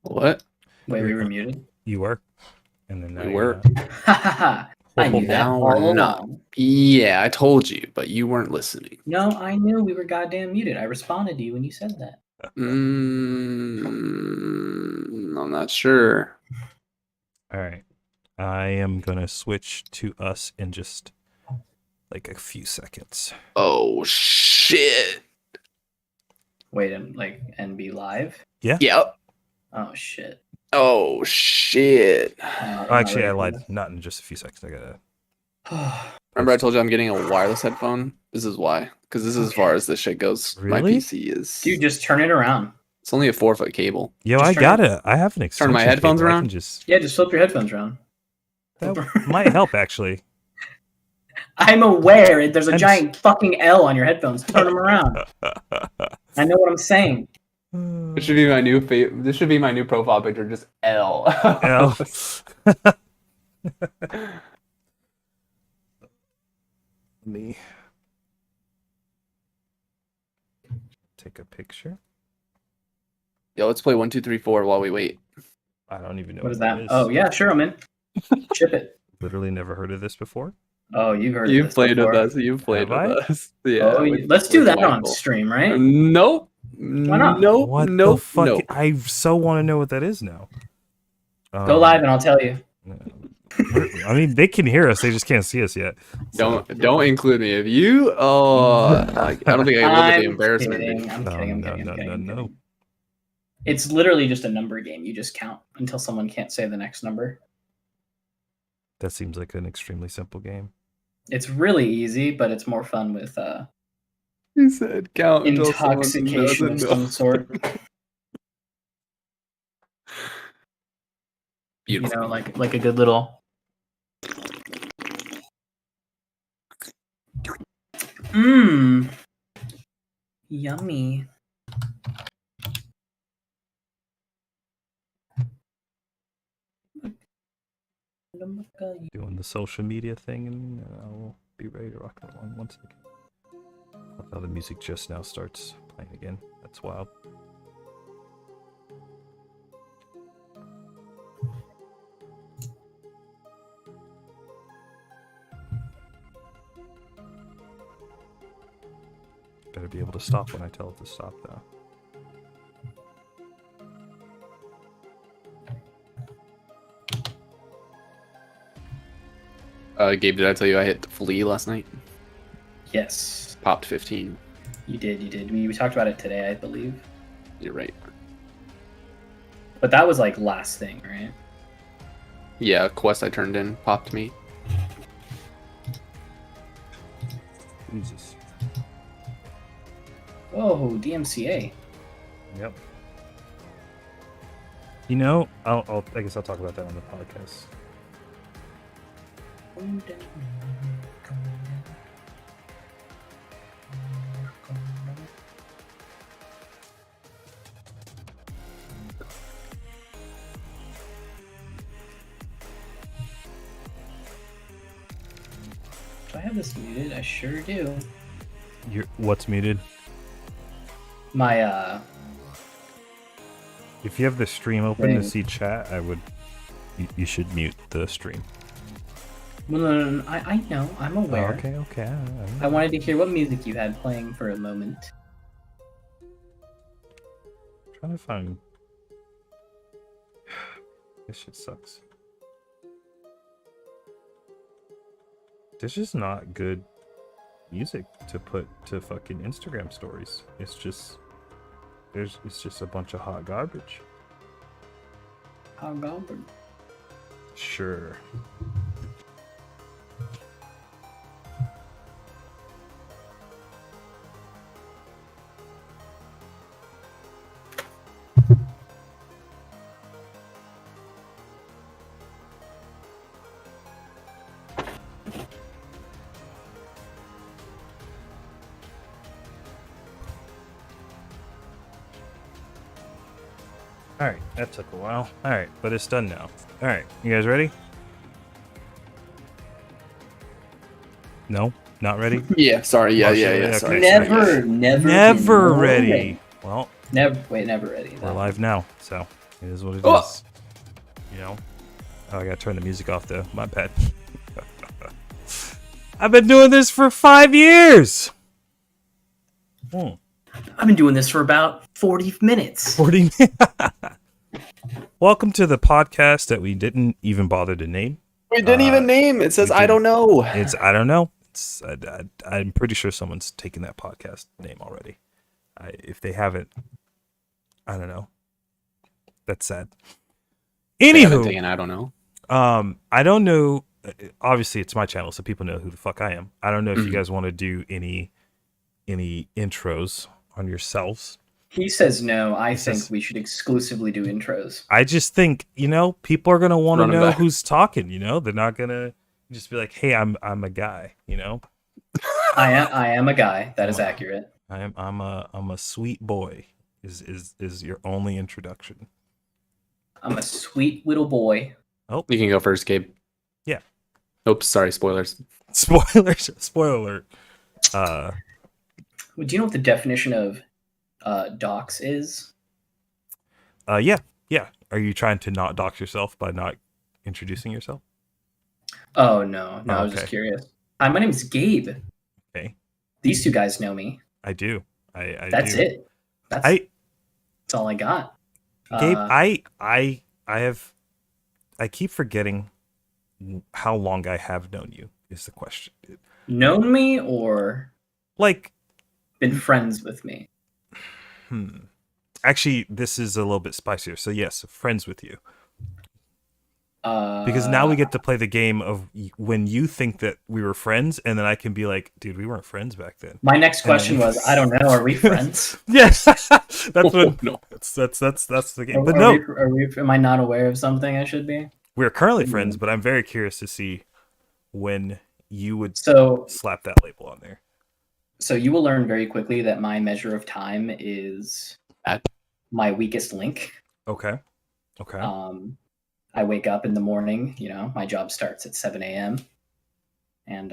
What? Wait, we were muted? You were. And then now We you're were. not. Ha ha ha. I knew that Now all we're not. along. Yeah, I told you, but you weren't listening. No, I knew we were goddamn muted. I responded to you when you said that. I'm not sure. All right. I am going to switch to us in just like a few seconds. Oh, shit. Wait, and be live? Yeah? Yep. Oh shit. Oh, shit. Actually, I lied. Not in just a few seconds. I got to. Remember I told you I'm getting a wireless headphone? This is why. Because this is as far as this shit goes. Really? My PC is... Dude, just turn it around. It's only a 4-foot cable. Yo, Just I turn got it. I have an extension Turn my headphones cable. I around? can just... Yeah, just flip your headphones around. That might help, actually. I'm aware there's a I'm giant fucking L on your headphones. Turn them around. I know what I'm saying. This should be my new This should be my new profile picture. Just L. L. Me take a picture. Yo, let's play 1, 2, 3, 4 while we wait. I don't even know What is that that? is. Oh yeah, sure, I'm in. Ship it. Literally never heard of this before. Oh, you've heard. You've this played before. with us. You've played Have with I? us. Yeah. Oh, let's do that on stream, right? Nope. Why not? Nope. What nope. the fuck? Nope. I so want to know what that is now. Go live and I'll tell you. I mean, they can hear us. They just can't see us yet. So. Don't include me. If you, I don't think I can live with the embarrassment. Kidding. I'm kidding. I'm kidding. No. It's literally just a number game. You just count until someone can't say the next number. That seems like an extremely simple game. It's really easy, but it's more fun with He said count until intoxication of some sort. Beautiful. You know, like a good little. Mmm. Yummy. Doing the social media thing, and I'll be ready to rock and roll. 1 second. I thought the music just now starts playing again. That's wild. Better be able to stop when I tell it to stop, though. Gabe, did I tell you I hit the flea last night? Yes, Popped 15. you did. We talked about it today, I believe. You're right. But that was like last thing, right? Yeah, quest I turned in popped me. Jesus. Whoa, DMCA. Yep. You know, I guess I'll talk about that on the podcast. Do I have this muted? I sure do. What's muted? My If you have the stream open to Thing. see chat, you should mute the stream. no, I know, I'm aware. Oh, okay. I wanted to hear what music you had playing for a moment. Trying to find. This shit sucks. There's just not good music to put to fucking Instagram stories. It's just a bunch of hot garbage. How garbage. Sure. Alright, that took a while. Alright, but it's done now. Alright, you guys ready? No? Not ready? Yeah, sorry. Yeah. Okay. Sorry. Never Never been ready. Well, never ready. we're No. live now, so. It is what it Oh! is. You know? Oh, I gotta turn the music off though. My bad. I've been doing this for 5 years. I've been doing this for about 40 minutes. 40. Welcome to the podcast that we didn't even bother to name. We didn't even name. It says, I don't know. I don't know. I'm pretty sure someone's taken that podcast name already. If they haven't, I don't know. That's sad. They haven't taken, Anywho, I don't know. I don't know. Obviously, it's my channel, so people know who the fuck I am. I don't know if you guys want to do any intros on yourselves. He says no. I think we should exclusively do intros. I just think, people are gonna want to know back. who's talking. They're not gonna just be like, "Hey, I'm a guy." I am a guy. That is accurate. I'm a sweet boy. Is your only introduction? I'm a sweet little boy. Oh, You can go first, Gabe. Yeah. Oops, sorry, spoilers. Spoiler. Do you know what the definition of dox is? Yeah. Are you trying to not dox yourself by not introducing yourself? Oh no, I was Okay. just curious. Hi, my name is Gabe. Okay. These two guys know me. I do. I That's do. it. That's all I got. Gabe, I keep forgetting how long I have known you is the question. Known me or Like, been friends with me? actually, this is a little bit spicier. So yes, friends with you. Because now we get to play the game of when you think that we were friends, and then I can be like, dude, we weren't friends back then. My next question was, I don't know, are we friends? Yes, that's what. No. That's the game. But no, am I not aware of something I should be? we're currently friends. But I'm very curious to see when you would So slap that label on there. So you will learn very quickly that my measure of time is my weakest link. Okay. I wake up in the morning, my job starts at 7 a.m. and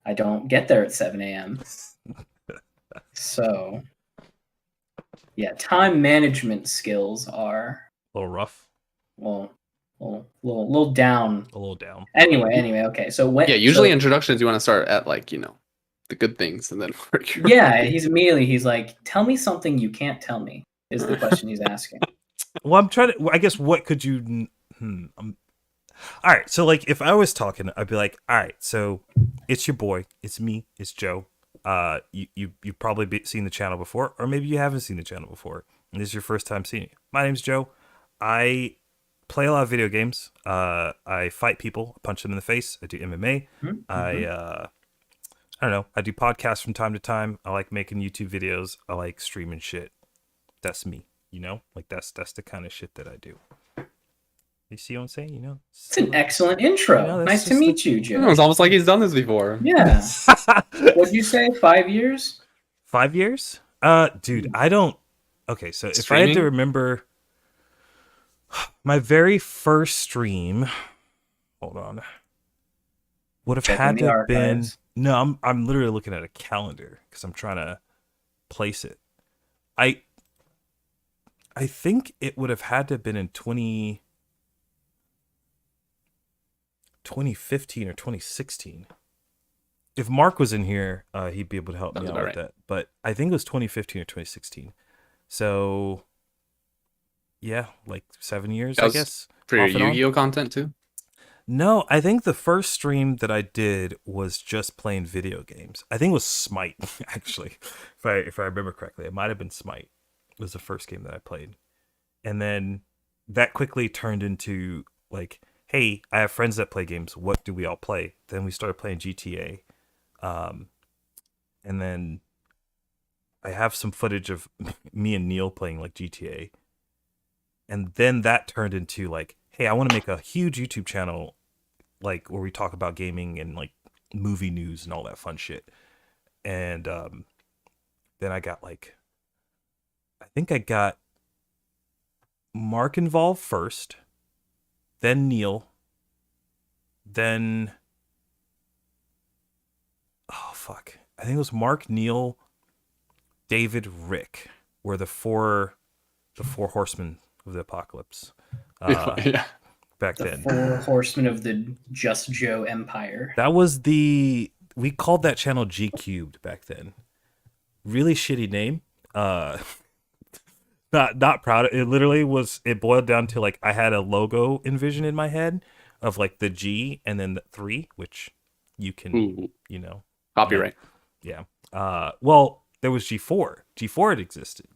I don't get there at 7 a.m. So, yeah, time management skills are A little rough. well, little down. A little down. Anyway, okay. So when Usually introductions you want to start at the good things and then work your yeah, he's like, tell me something you can't tell me is the question he's asking. Well, I'm trying to. I guess what could you? All right. So if I was talking, I'd be like, all right. So it's your boy. It's me. It's Joe. You've probably seen the channel before, or maybe you haven't seen the channel before, and this is your first time seeing it. My name's Joe. I play a lot of video games. I fight people, punch them in the face. I do MMA. Mm-hmm. I don't know. I do podcasts from time to time. I like making YouTube videos. I like streaming shit. That's me. That's the kind of shit that I do. You see what I'm saying? It's an excellent intro. Nice to meet you, Joe. It's almost like he's done this before. Yeah. What'd you say? 5 years? 5 years? Dude, I don't. Okay, so if I had to remember my very first stream, hold on, would have had to have been. No, I'm literally looking at a calendar because I'm trying to place it. I think it would have had to have been in 2015 or 2016. If Mark was in here, he'd be able to help me out with that. But I think it was 2015 or 2016. So, yeah, 7 years, I guess. For your Yu-Gi-Oh content too? No, I think the first stream that I did was just playing video games. I think it was Smite, actually. If I remember correctly. It might have been Smite. Was the first game that I played. And then that quickly turned into hey, I have friends that play games. What do we all play? Then we started playing GTA. And then I have some footage of me and Neil playing GTA. And then that turned into hey, I want to make a huge YouTube channel where we talk about gaming and movie news and all that fun shit. And then I got I think I got Mark involved first, then Neil, then I think it was Mark, Neil, David, Rick were the four the four horsemen of the apocalypse. Yeah. Back The then. 4 horsemen of the Just Joe Empire. That was we called that channel G Cubed back then. Really shitty name. Not proud. It literally was. It boiled down to like I had a logo envision in my head of like the G and then the 3, which you can Ooh. copyright. Yeah. Well, there was G4. G4 had existed,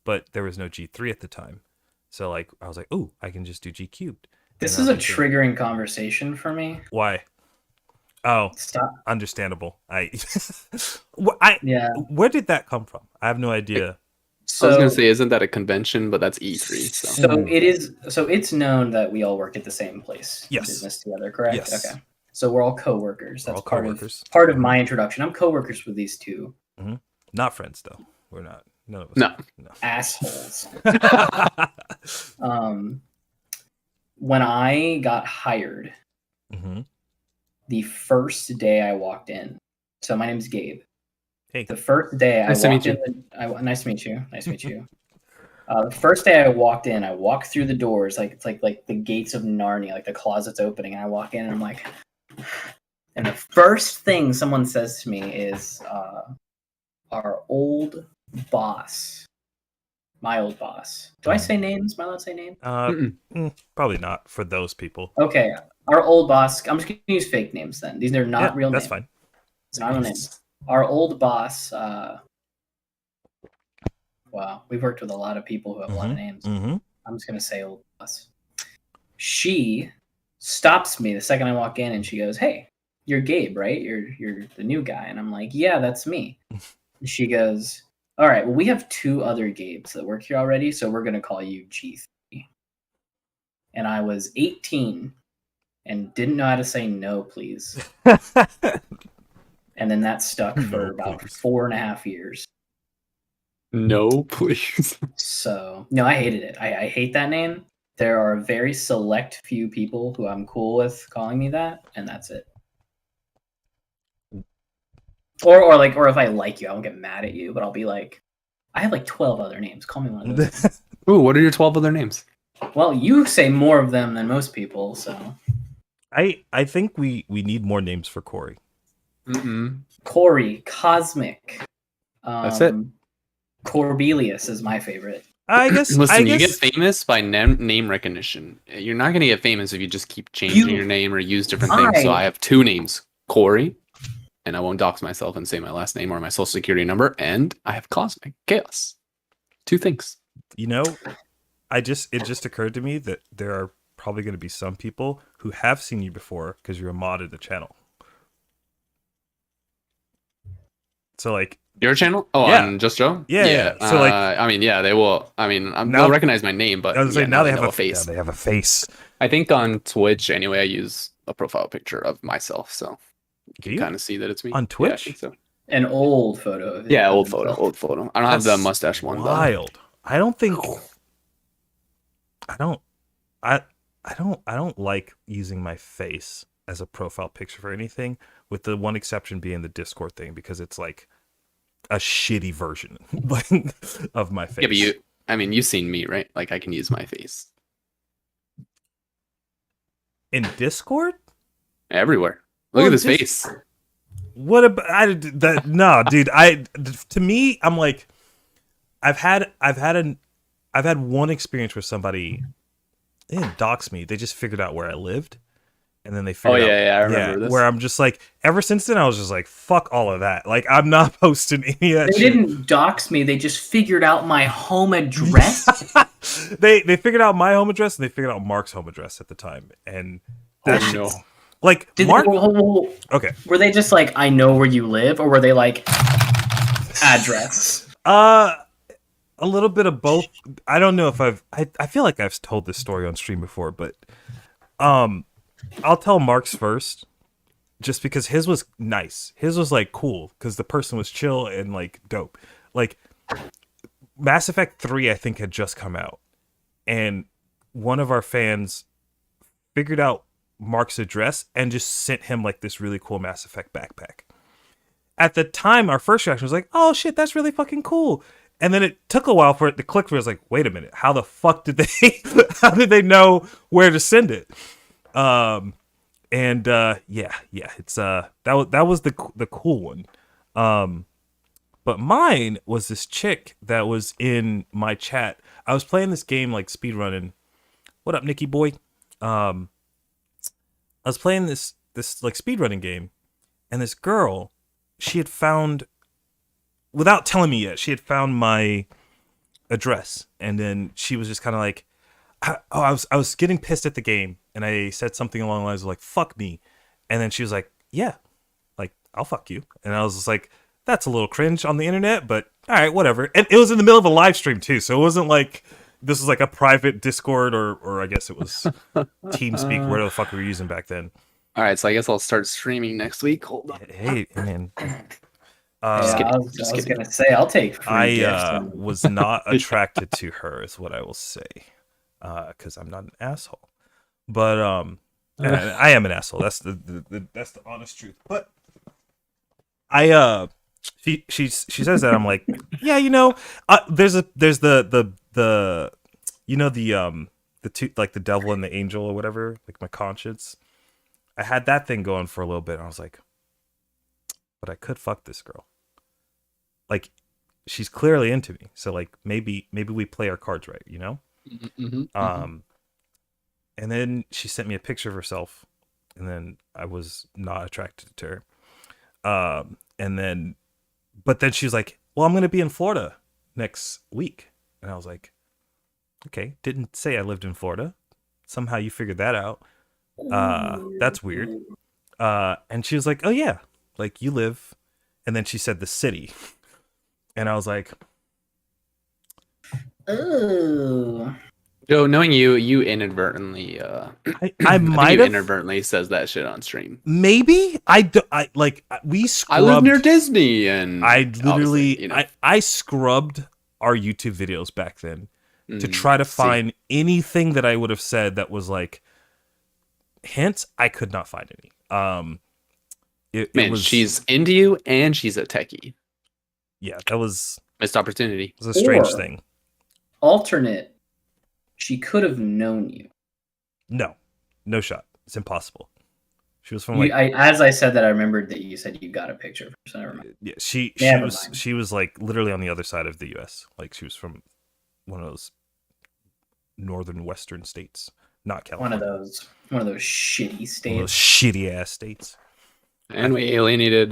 but there was no G3 at the time. So like I was like, oh, I can just do G Cubed. This is a triggering conversation for me. Why? Oh, Stop. Understandable. Yeah. Where did that come from? I have no idea. So, I was gonna say, isn't that a convention? But that's E3. So it is. So it's known that we all work at the same place. Yes. Business together, correct? Yes. Okay. So we're all coworkers. That's all part coworkers. of my introduction. I'm coworkers with these two Not friends though. We're not. None of us. No. assholes. When I got hired, the first day I walked in. So my name's Gabe. Hey. The first day Nice I to walked meet in. Nice to meet you. Nice to meet you. The first day I walked in, I walked through the doors like it's like the gates of Narnia, like the closet's opening, and I walk in and I'm like, and the first thing someone says to me is, "Our old boss, my old boss." Do I say names? Am I allowed to say names? Probably not for those people. Okay, our old boss. I'm just gonna use fake names then. These are not real names. That's fine. It's not real names. Our old boss. Wow, we've worked with a lot of people who have a lot of names. I'm just gonna say old boss. She stops me the second I walk in, and she goes, "Hey, you're Gabe, right? You're the new guy." And I'm like, "Yeah, that's me." And she goes, "All right, well, we have 2 other Gabes that work here already, so we're gonna call you G3." And I was 18 and didn't know how to say no, please. And then that stuck for about 4.5 years. No, please. So, no, I hated it. I hate that name. There are a very select few people who I'm cool with calling me that, and that's it. Or if I like you, I won't get mad at you, but I'll be like, I have like 12 other names. Call me one of those. Ooh, what are your 12 other names? Well, you say more of them than most people, so. I think we need more names for Corey. Corey, Cosmic. That's it. Corbelius is my favorite. I guess. Listen, you get famous by name recognition. You're not going to get famous if you just keep changing your name or use different things. So I have 2 names, Corey, and I won't dox myself and say my last name or my social security number, and I have Cosmic Chaos. 2 things. It just occurred to me that there are probably going to be some people who have seen you before because you're a mod of the channel. So like your channel? Oh, yeah. On Just Joe? Yeah. So like, I mean, yeah, they will. I mean, they'll recognize my name, but I was saying now they have a face. Yeah, they have a face. I think on Twitch anyway, I use a profile picture of myself, so you can kind of see that it's me on Twitch. Yeah, I think so. An old photo. Yeah, old photo. I don't have the mustache one. Wild. Though. I don't think. I don't like using my face as a profile picture for anything, with the one exception being the Discord thing, because it's like a shitty version of my face. Yeah, but you've seen me, right? Like I can use my face. In Discord? Everywhere. Look at this face. What about that? No, dude. To me, I'm like, I've had one experience where somebody they didn't dox me. They just figured out where I lived, and then they figured out. I remember this. Where I'm just like, ever since then, I was just like, fuck all of that. Like, I'm not posting any of that. They didn't dox me. They just figured out my home address. They figured out my home address, and they figured out Mark's home address at the time, and that shit. Like Mark. Okay. Were they just like, I know where you live, or were they like, address? A little bit of both. I don't know if I feel like I've told this story on stream before, but I'll tell Mark's first, just because his was nice. His was like cool because the person was chill and like dope. Like Mass Effect 3, I think, had just come out, and one of our fans figured out Mark's address and just sent him like this really cool Mass Effect backpack. At the time, our first reaction was like, "Oh shit, that's really fucking cool." And then it took a while for it to click. For it was like, wait a minute, how the fuck did they? How did they know where to send it? It's that was the cool one. But mine was this chick that was in my chat. I was playing this game like speedrunning. What up, Nicky boy? I was playing this like speedrunning game, and this girl, she had found, without telling me yet, she had found my address, and then she was just kind of like, I was getting pissed at the game, and I said something along the lines of like, "Fuck me," and then she was like, "Yeah, like I'll fuck you," and I was just like, "That's a little cringe on the internet, but all right, whatever." And it was in the middle of a live stream too, so it wasn't like this was like a private Discord or I guess it was TeamSpeak, whatever the fuck we were using back then. All right, so I guess I'll start streaming next week. Hold on. Hey, man. I was gonna say I'll take free gifts. I was not attracted to her, is what I will say, because I'm not an asshole. But I am an asshole. That's that's the honest truth. But she says that, I'm like, yeah, there's the the two, like the devil and the angel or whatever, like my conscience. I had that thing going for a little bit, and I was like, but I could fuck this girl. Like, she's clearly into me, so like maybe we play our cards right, And then she sent me a picture of herself, and then I was not attracted to her. But then she was like, well, I'm gonna be in Florida next week, and I was like, okay, didn't say I lived in Florida. Somehow you figured that out. That's weird. And she was like, oh yeah, like you live, and then she said the city, and I was like, oh. Joe, knowing you inadvertently I might have inadvertently says that shit on stream. Maybe we scrubbed. I live near Disney, and I literally I scrubbed our YouTube videos back then to try to find anything that I would have said that was like hints. I could not find any. It was, she's into you, and she's a techie. Yeah, that was missed opportunity. It was a strange thing. Alternate, she could have known you. No shot. It's impossible. She was from as I said that, I remembered that you said you got a picture of her. So never mind. Yeah, she was like literally on the other side of the U.S. Like she was from one of those northern western states, not California. One of those shitty states. One of those shitty ass states. And we alienated.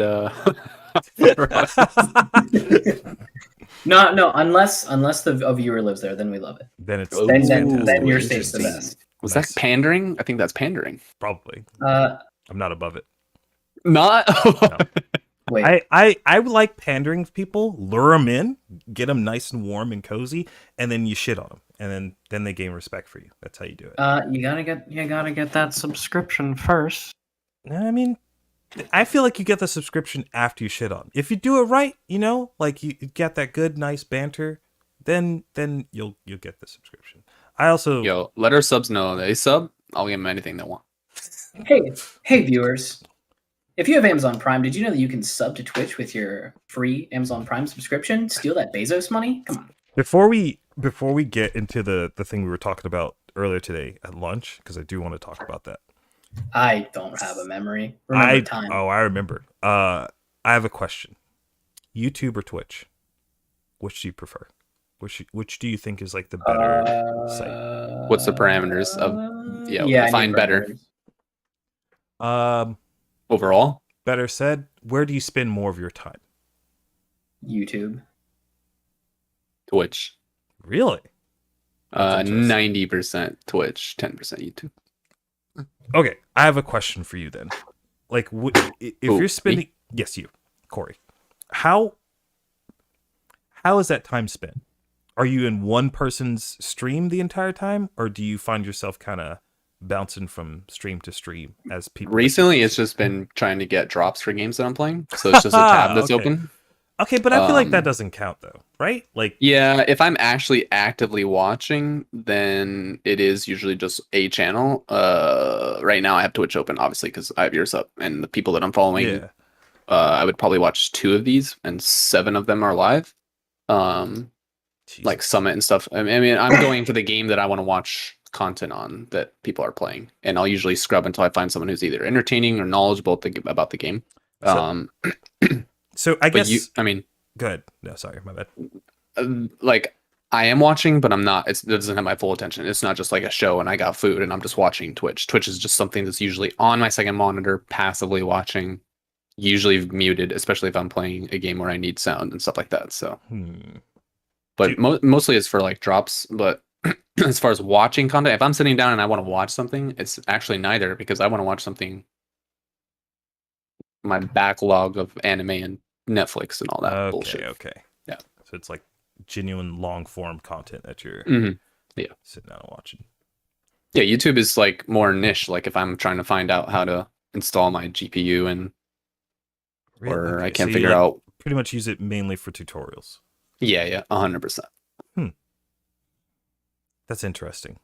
No, unless the viewer lives there, then we love it. Then it's then your state's the best. Was that pandering? I think that's pandering. Probably. I'm not above it. Not. No. Wait. I like pandering to people. Lure them in, get them nice and warm and cozy, and then you shit on them, and then they gain respect for you. That's how you do it. You gotta get that subscription first. I mean, I feel like you get the subscription after you shit on. If you do it right, like you get that good, nice banter, then you'll get the subscription. I also let our subs know they sub. I'll give them anything they want. Hey viewers, if you have Amazon Prime, did you know that you can sub to Twitch with your free Amazon Prime subscription? Steal that Bezos money? Come on. Before we get into the thing we were talking about earlier today at lunch, because I do want to talk about that. I don't have a memory. I remember. I have a question. YouTube or Twitch? Which do you prefer? Which do you think is like the better site? What's the parameters of define better? Overall? Better said, where do you spend more of your time? YouTube. Twitch. Really? 90% Twitch, 10% YouTube. Okay, I have a question for you then. Like, if you're spending... Yes, you, Corey. How is that time spent? Are you in one person's stream the entire time? Or do you find yourself kind of bouncing from stream to stream as people... Recently, it's just been trying to get drops for games that I'm playing. So it's just a tab that's open. Okay, but I feel like that doesn't count though, right? Like, yeah, if I'm actually actively watching, then it is usually just a channel. Right now I have Twitch open, obviously, because I have yours up, and the people that I'm following. Yeah. I would probably watch 2 of these, and 7 of them are live. like Summit and stuff. I mean, I'm going for the game that I want to watch content on that people are playing, and I'll usually scrub until I find someone who's either entertaining or knowledgeable about the game. So I guess I mean, go ahead. No, sorry, my bad. Like I am watching, but I'm not. It doesn't have my full attention. It's not just like a show and I got food and I'm just watching Twitch. Twitch is just something that's usually on my second monitor, passively watching, usually muted, especially if I'm playing a game where I need sound and stuff like that. So, but mostly it's for like drops. But as far as watching content, if I'm sitting down and I want to watch something, it's actually neither, because I want to watch something. My backlog of anime and Netflix and all that bullshit. Okay. Yeah. So it's like genuine long form content that you're sitting down and watching. Yeah, YouTube is like more niche. Like if I'm trying to find out how to install my GPU and or I can't figure out. Pretty much use it mainly for tutorials. Yeah, 100%. That's interesting.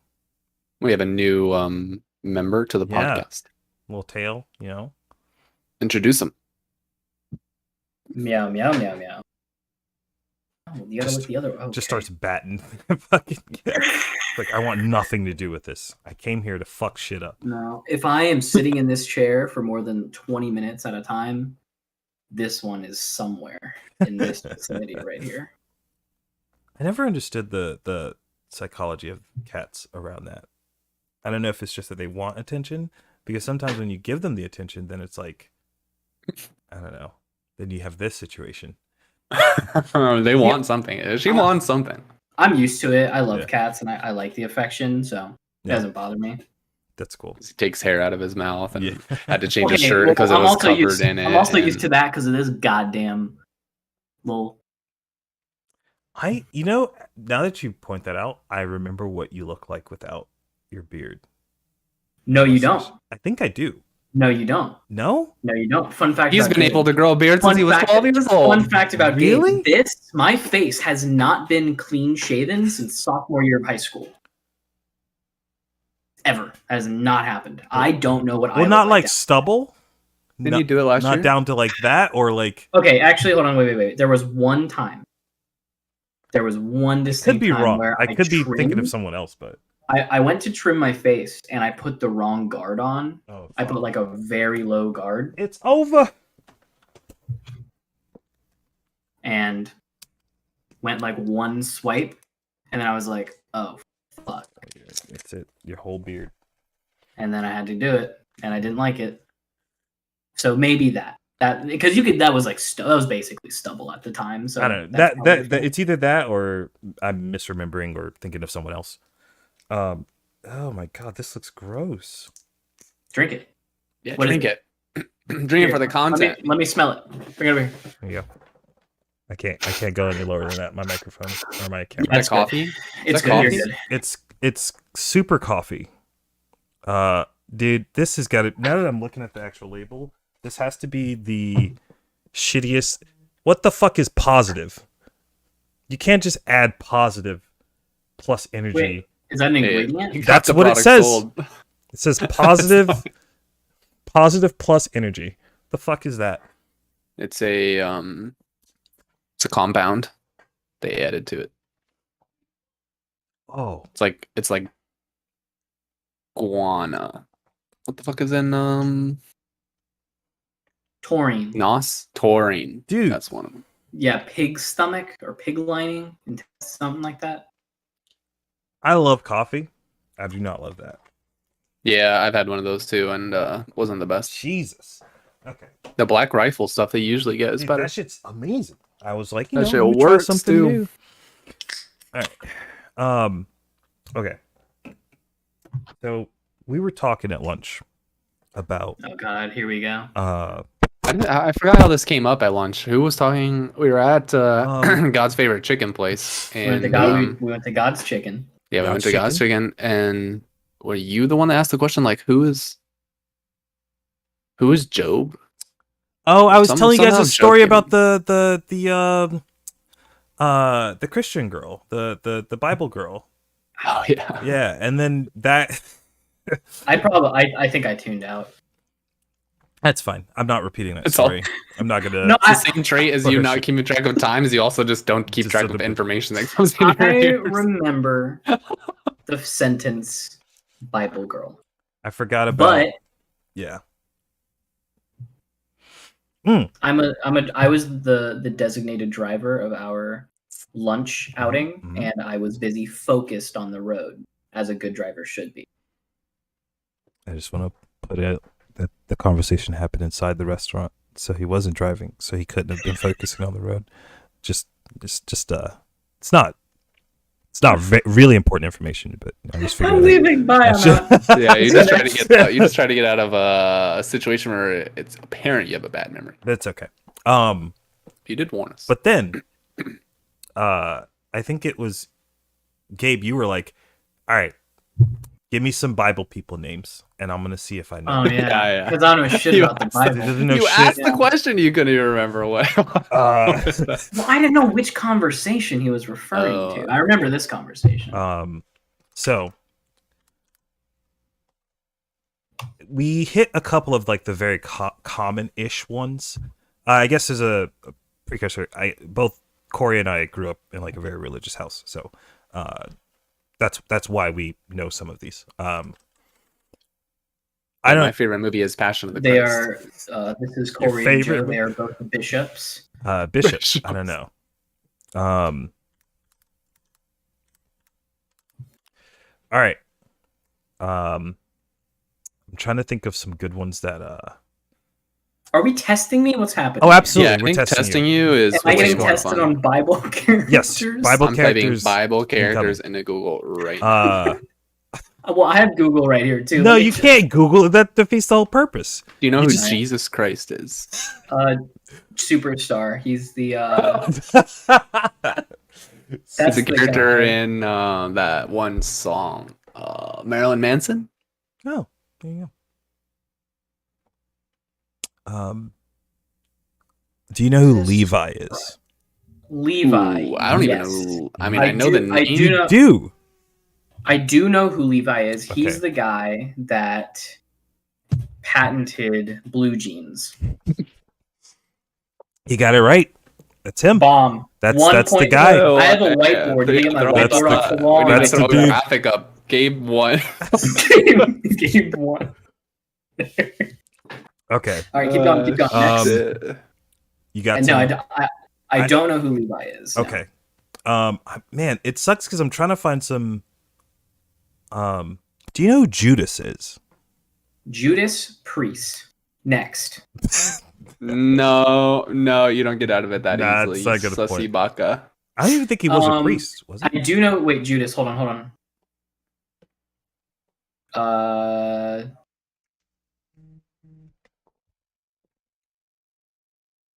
We have a new member to the podcast. Little tail, you know. Introduce him. Meow, meow, meow, meow. Oh, you gotta look the other. Okay. Just starts batting. Like, I want nothing to do with this. I came here to fuck shit up. No, if I am sitting in this chair for more than 20 minutes at a time, this one is somewhere in this vicinity right here. I never understood the psychology of cats around that. I don't know if it's just that they want attention, because sometimes when you give them the attention, then it's like, I don't know. Then you have this situation. They want something. She wants something. I'm used to it. I love cats, and I like the affection, so it doesn't bother me. That's cool. He takes hair out of his mouth and had to change his shirt because it was covered in it. I'm also used to that because of this goddamn little. Now that you point that out, I remember what you look like without your beard. No, you don't. I think I do. No, you don't. No? No, you don't. Fun fact. He's been able to grow a beard since he was 12 years old. Fun fact about Gabe. My face has not been clean shaven since sophomore year of high school. Ever. Has not happened. I don't know what I not like stubble? Didn't you do it last year? Not down to like that, or like... Okay, actually, hold on, wait. There was one time. There was one distinct time wrong. where I could be thinking of someone else, but... I went to trim my face, and I put the wrong guard on. Oh, I put like a very low guard. It's over! And went like one swipe, and then I was like, oh, fuck. It's it. Your whole beard. And then I had to do it, and I didn't like it. So maybe that because that was like that was basically stubble at the time. So I don't know. That it's either that or I'm misremembering or thinking of someone else. Oh my god, this looks gross. Drink it. Yeah, drink it. Drink it for the content. Let me smell it. Bring it over here. There you go. I can't go any lower than that. My microphone or my camera. Is that coffee? It's good. It's super coffee. Dude, this has got it. Now that I'm looking at the actual label, this has to be the shittiest. What the fuck is positive? You can't just add positive plus energy. Wait, is that an ingredient? That's what it says. It says positive plus energy. The fuck is that? It's a compound they added to it. Oh, it's like guana. What the fuck is in taurine? Taurine, dude. That's one of them. Yeah, pig stomach or pig lining, something like that. I love coffee. I do not love that. Yeah, I've had one of those too, and wasn't the best. Jesus. Okay. The Black Rifle stuff they usually get is better. That shit's amazing. I was like, that shit works try something new. All right. Okay. So we were talking at lunch about. Oh God, here we go. I forgot how this came up at lunch. Who was talking? We were at God's favorite chicken place, and we went to God's Chicken. Yeah, we went to God's Chicken, and were you the one that asked the question? Like, who is Job? Oh, I was telling you guys a story about the Christian girl, the Bible girl. Oh yeah, yeah, and then that. I think I tuned out. That's fine. I'm not repeating that It's story. I'm not gonna. No, It's the same trait as you not keeping track of time, as you also just don't keep track of information that comes in your I ears. remember the sentence Bible girl. I forgot about. But yeah. I was the designated driver of our lunch outing, and I was busy focused on the road, as a good driver should be. I just want to put it that the conversation happened inside the restaurant, so he wasn't driving, so he couldn't have been focusing on the road. It's not really important information, but I just figured. I'm leaving. Bye. Yeah, you just try to get out of a situation where it's apparent you have a bad memory. That's okay. You did warn us. But then, I think it was Gabe. You were like, "All right, give me some Bible people names, and I'm gonna see if I know." Oh yeah, because I don't know shit about the Bible. You asked the question, you couldn't even remember what. Well, I didn't know which conversation he was referring to. I remember this conversation. So we hit a couple of like the very common-ish ones. I guess as a precursor, both Corey and I grew up in like a very religious house, so that's why we know some of these. My favorite movie is Passion of the Christ. They are. This is Corey and Joe. They are both bishops. Bishops. I don't know. All right. I'm trying to think of some good ones that. Are we testing me? What's happening? Oh, absolutely. Yeah, I think testing you is. Am I getting tested on Bible characters? Yes, Bible characters. Bible characters into Google right now. Well, I have Google right here too. No, you can't Google it. That defeats the whole purpose. Do you know who Jesus Christ is? Superstar. He's the. He's a character in that one song, Marilyn Manson. Oh, there you go. Do you know who Levi is? Levi. Ooh, I don't even know. I mean, I know the name. You do. I do know who Levi is. He's the guy that patented blue jeans. You got it right. That's him. Bomb. That's the guy. I have a whiteboard. Did you get my whiteboard off the wall? That's the graphic up. Gabe won. Gabe won. Okay. All right, keep going. Keep going. Next. You got. No, I don't know who Levi is. Okay. No. Man, it sucks because I'm trying to find some. Do you know who Judas is? Judas Priest. Next. No, you don't get out of it that easily. That's not a good point. Baka. I don't even think he was a priest, was he? I do know. Wait, Judas. Hold on.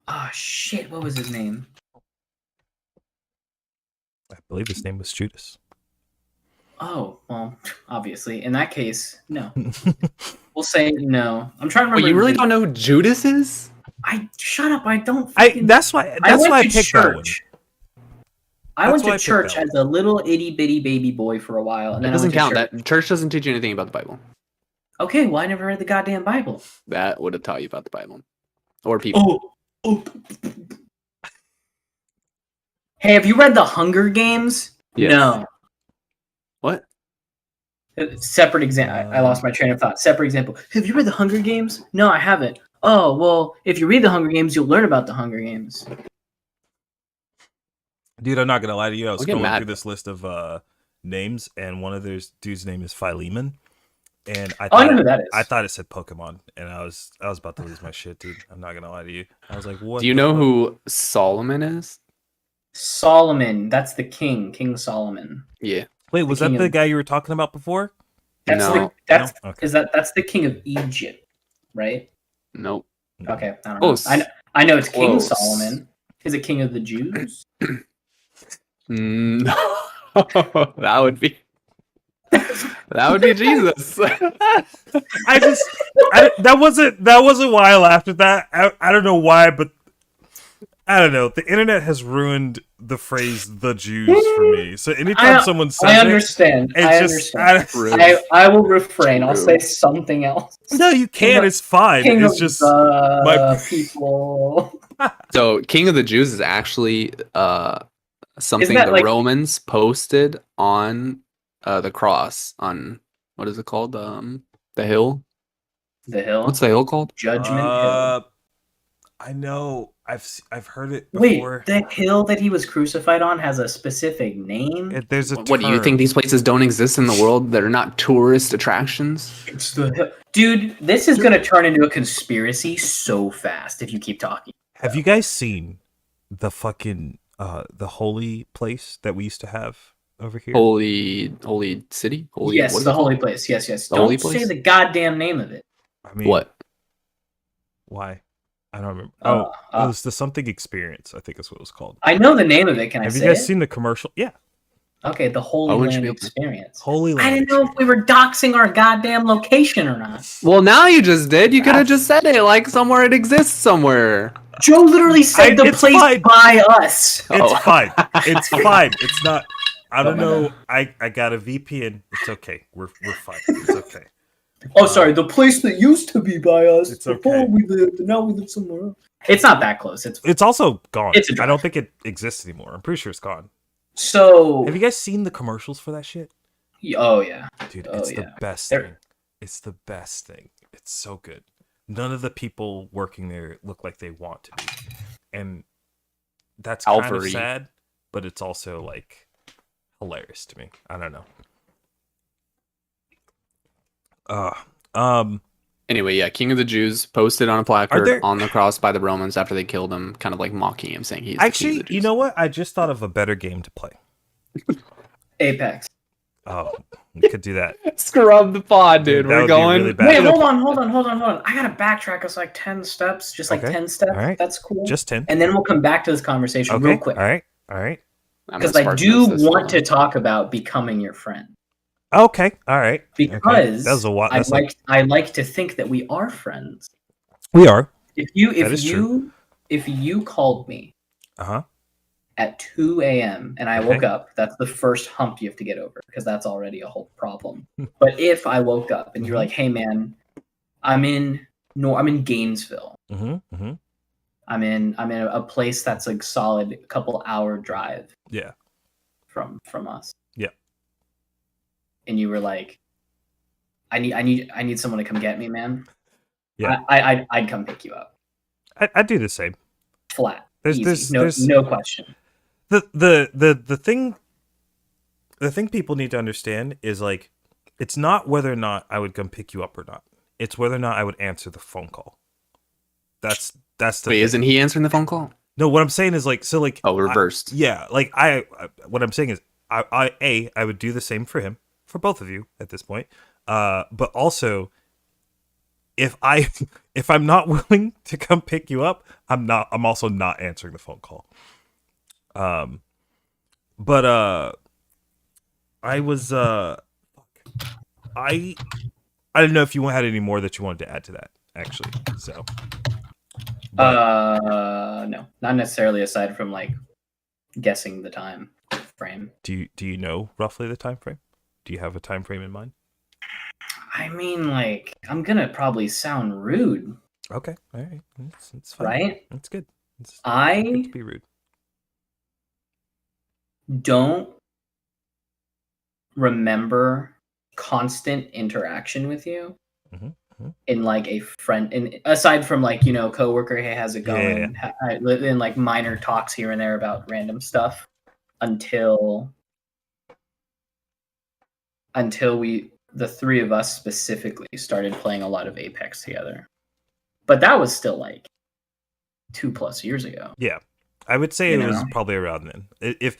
Oh shit! What was his name? I believe his name was Judas. Oh, well, obviously. In that case, no. We'll say no. I'm trying to remember. Wait, you really don't know who Judas is? Shut up. I don't. That's why I picked church. that one. I went to church as a little itty bitty baby boy for a while, and then it doesn't count. That church doesn't teach you anything about the Bible. Okay, well, I never read the goddamn Bible. That would have taught you about the Bible, or people. Oh. Hey, have you read The Hunger Games? Yes. No. What? Separate example. I lost my train of thought. Separate example. Have you read The Hunger Games? No, I haven't. Oh, well, if you read The Hunger Games, you'll learn about The Hunger Games. Dude, I'm not going to lie to you. I was scrolling through this list of names, and one of those dudes' name is Philemon. And I know who that is. I thought it said Pokemon, and I was about to lose my shit, dude. I'm not going to lie to you. I was like, what? Do you know who Solomon is? Solomon. That's the king. King Solomon. Yeah. Wait, was that the guy you were talking about before? That's no. Okay. That's the king of Egypt, right? Nope. Okay, I don't know. I know it's King Solomon. Is it king of the Jews? No. that would be Jesus. That wasn't why I laughed at that. I don't know why, but I don't know. The internet has ruined the phrase "the Jews" for me. So anytime someone says I understand. it, I just understand. I will refrain. I'll say something else. No, you can. It's fine. King it's of just the people. So King of the Jews is actually something the like, Romans posted on the cross on what is it called? The hill. The hill. What's the hill called? Judgment Hill. I know. I've heard it before. Wait, the hill that he was crucified on has a specific name? There's a What do you think these places don't exist in the world that are not tourist attractions? It's the hill. Dude, this is going to turn into a conspiracy so fast if you keep talking. Have you guys seen the fucking the holy place that we used to have over here? Holy city? Holy, yes, the holy place. Yes. Don't say the goddamn name of it. I mean, what? Why? I don't remember. It was the something experience, I think is what it was called. I know the name of it. Can I say it? Have you guys seen the commercial? Yeah. Okay, the Holy Land Experience. Holy Land. I didn't know if we were doxing our goddamn location or not. Well, now you just did. You could have just said it like somewhere it exists somewhere. Joe literally said the place by us. It's fine. It's fine. It's not. I don't know. I got a VPN. It's okay. We're fine. It's okay. Oh, sorry. The place that used to be by us before okay. we lived, and now we live somewhere else. It's not that close. It's also gone. I don't think it exists anymore. I'm pretty sure it's gone. So, have you guys seen the commercials for that shit? Oh yeah, dude, it's the best thing. It's the best thing. It's so good. None of the people working there look like they want to be, and that's kind of sad. But it's also like hilarious to me. I don't know. Anyway, yeah, King of the Jews posted on a placard on the cross by the Romans after they killed him, kind of like mocking him, saying he's actually. The King of the Jews. You know what? I just thought of a better game to play. Apex. Oh, we could do that. Scrub the pod, dude. We're going. Really wait, hold on. I gotta backtrack us like 10 steps, just like 10 steps. All right. That's cool. Just 10, and then we'll come back to this conversation real quick. All right. Because I do want to talk about becoming your friend. Okay, all right. Because that was a lot. I like to think that we are friends. We are. If you called me at 2 a.m. and I woke up, that's the first hump you have to get over because that's already a whole problem. But if I woke up and you're like, "Hey man, I'm in Gainesville. I'm in a place that's like solid couple hour drive. Yeah. From us. Yeah. And you were like, I need someone to come get me, man. Yeah. I'd come pick you up. I'd do the same. Flat. There's no question. The thing people need to understand is like it's not whether or not I would come pick you up or not. It's whether or not I would answer the phone call. That's the Wait, isn't he answering the phone call? No, what I'm saying is like reversed. What I'm saying is I would do the same for him, for both of you at this point. But also if I'm not willing to come pick you up, I'm also not answering the phone call. But I was I don't know if you had any more that you wanted to add to that, actually. So no, not necessarily, aside from like guessing the time frame. Do you know roughly the time frame? Do you have a time frame in mind? I mean, like, I'm gonna probably sound rude. Okay, all right, it's fine. Right? That's good. I good to be rude. Don't remember constant interaction with you in like a friend, and aside from like, you know, coworker, hey, how's it going? In like minor talks here and there about random stuff until the three of us specifically started playing a lot of Apex together. But that was still like 2+ years ago. Yeah. I would say was probably around then. If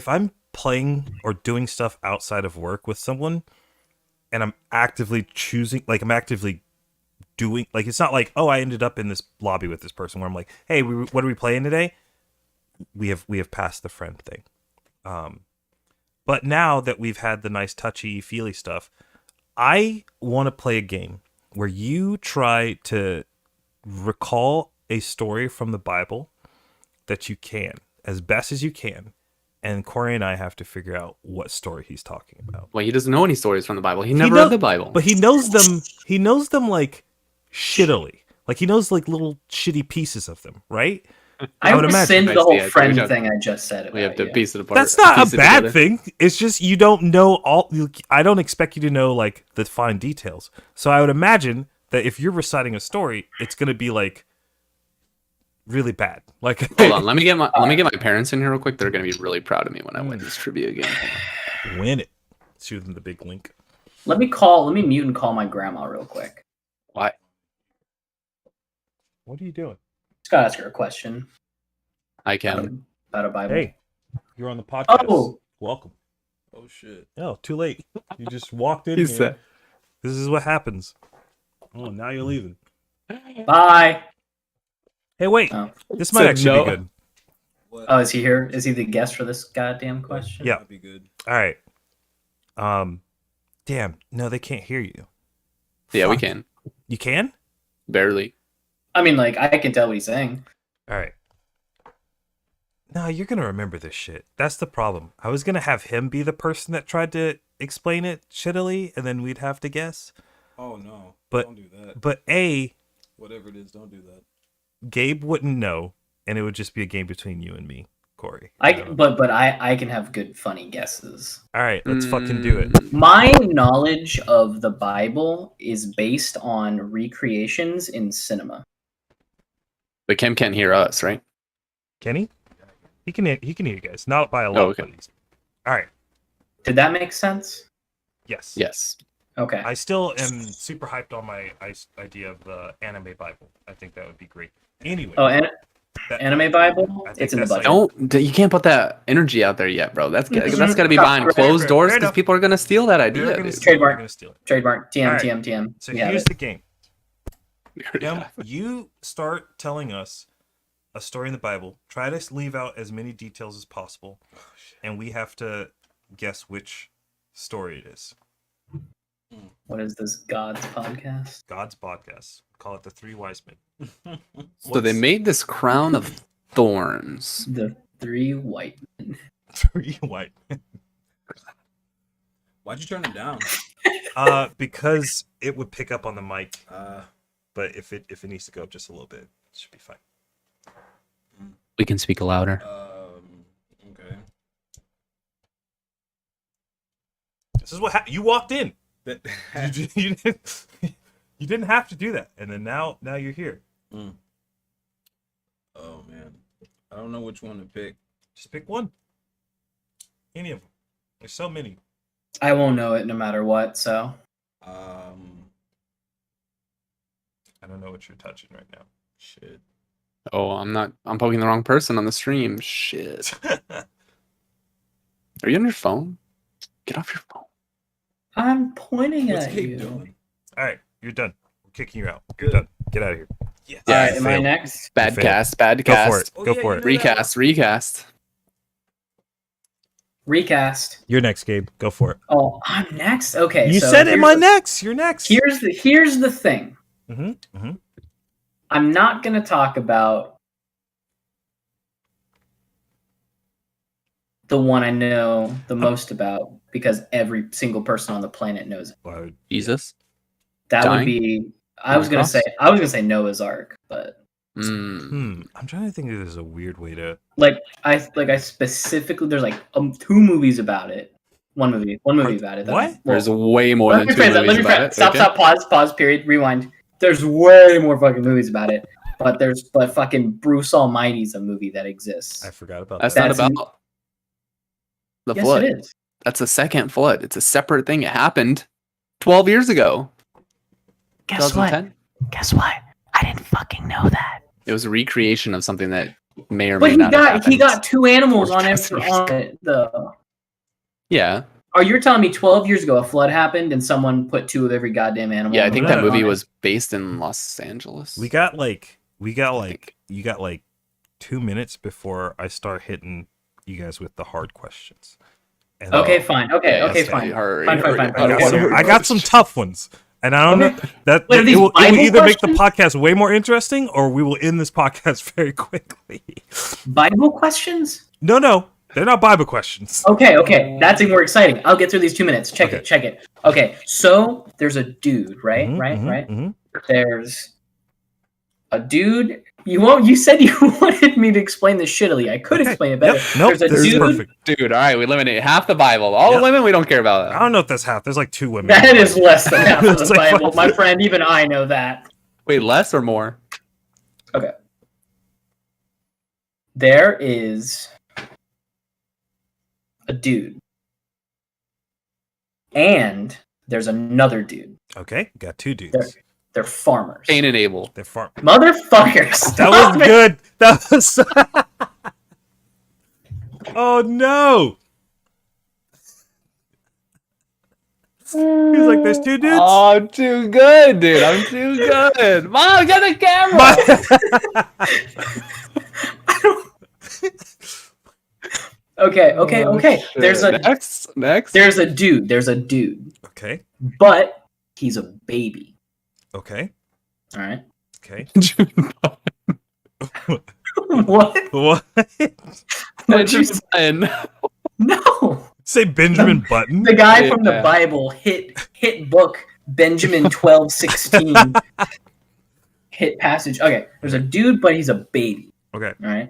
I'm playing or doing stuff outside of work with someone and I'm actively choosing, like I'm actively doing, like it's not like, oh, I ended up in this lobby with this person where I'm like, hey, what are we playing today? We have passed the friend thing. But now that we've had the nice touchy feely stuff, I want to play a game where you try to recall a story from the Bible that you can, as best as you can, and Corey and I have to figure out what story he's talking about. Well, he doesn't know any stories from the Bible. He never read the Bible. But he knows them. He knows them like shittily. Like he knows like little shitty pieces of them, right? I would rescind the whole friend thing I just said. We have to piece it apart. That's not a bad thing. It's just you don't know all. I don't expect you to know like the fine details. So I would imagine that if you're reciting a story, it's going to be like really bad. Like, hold on, let me get my parents in here real quick. They're going to be really proud of me when I win this trivia game. Win it. Shoot them the big link. Let me mute and call my grandma real quick. Why? What are you doing? Just gotta ask her a question. I can. About a Bible. Hey, you're on the podcast. Oh, welcome. Oh shit. Oh, too late. You just walked in. This is what happens. Oh, now you're leaving. Bye. Hey, wait. Oh. This might actually be good. What? Oh, is he here? Is he the guest for this goddamn question? Yeah. That'd be good. All right. Damn. No, they can't hear you. Yeah, we can. You can? Barely. I mean, like, I can tell what he's saying. All right. No, you're going to remember this shit. That's the problem. I was going to have him be the person that tried to explain it shittily, and then we'd have to guess. Oh, no. But, don't do that. But whatever it is, don't do that. Gabe wouldn't know, and it would just be a game between you and me, Corey. But I can have good, funny guesses. All right, let's fucking do it. My knowledge of the Bible is based on recreations in cinema. But Kim can't hear us, right? Can he? He can hear you guys. Not by a lot. Okay. All right. Did that make sense? Yes. Yes. Okay. I still am super hyped on my idea of the anime Bible. I think that would be great. Anyway. Oh, anime Bible? It's in the budget. You can't put that energy out there yet, bro. That's got to be behind closed doors because people are going to steal that idea. Trademark. TM. So here's the game. You start telling us a story in the Bible. Try to leave out as many details as possible, and we have to guess which story it is. What is this, God's podcast? God's podcast. Call it the Three Wise Men. So they made this crown of thorns. The Three White Men. Three White Men. Why'd you turn it down? Because it would pick up on the mic. But if it needs to go up just a little bit, it should be fine. We can speak louder. Okay. This is what you walked in. You didn't have to do that, and then now you're here. Oh man, I don't know which one to pick. Just pick one. Any of them. There's so many. I won't know it no matter what. So. I don't know what you're touching right now. Shit. Oh, I'm poking the wrong person on the stream. Shit. Are you on your phone? Get off your phone. I'm pointing What's at Kate you. doing? All right, you're done. We're kicking you out. You're done. Get out of here. Yes. All right, am I next? Bad cast. Go for it. Go for it. Recast. Recast. You're next, Gabe. Go for it. Oh, I'm next. Okay. You said am I next? You're next. Here's the thing. I'm not going to talk about the one I know the most about because every single person on the planet knows it. Jesus. That would be. I was gonna say Noah's Ark, but I'm trying to think if there's a weird way to I specifically there's like 2 movies about it. One movie about it. What? There's way more than 2 movies about it. Stop. Pause. Period. Rewind. There's way more fucking movies about it, but fucking Bruce Almighty's a movie that exists. I forgot about that. That's not about the flood. It is. That's a second flood. It's a separate thing. It happened 12 years ago. Guess what? I didn't fucking know that. It was a recreation of something that may or may not have happened. He got 2 animals on it. Yeah. Are you telling me 12 years ago a flood happened and someone put 2 of every goddamn animal? Yeah, I think that movie was based in Los Angeles. You got like 2 minutes before I start hitting you guys with the hard questions. And fine. Okay, fine. I got some tough ones. And I don't know that Wait, it will either make the questions? podcast way more interesting, or we will end this podcast very quickly. Bible questions? No, they're not Bible questions. Okay, that's even more exciting. I'll get through these 2 minutes. Check Okay. it. Okay, so there's a dude, right? Mhm, Right. mhm. There's a dude. You said you wanted me to explain this shittily. I could explain it better. Yep. Nope. There's a This is dude. perfect. Dude, all right, we eliminate half the Bible. All Yep. the women, we don't care about I that. don't know if that's half. There's like 2 women. That is less than half of It's the like Bible, my fucking- friend. Even I know that. Wait, less or more? There is a dude, and there's another dude. Okay, got 2 dudes. They're farmers. Cain and Abel. They're farm. Motherfuckers. That was good. That was. Oh no! He was like, "There's 2 dudes." Oh, I'm too good, dude. I'm too good. Mom, get the camera. Okay. Oh, There's next. There's a dude, Okay. but he's a baby. Okay. All right. Okay. What? What? What'd you say? And No. Say Benjamin Button. The guy from the Yeah. Bible hit book Benjamin 12:16 hit passage. Okay, there's a dude, but he's a baby. Okay. All right.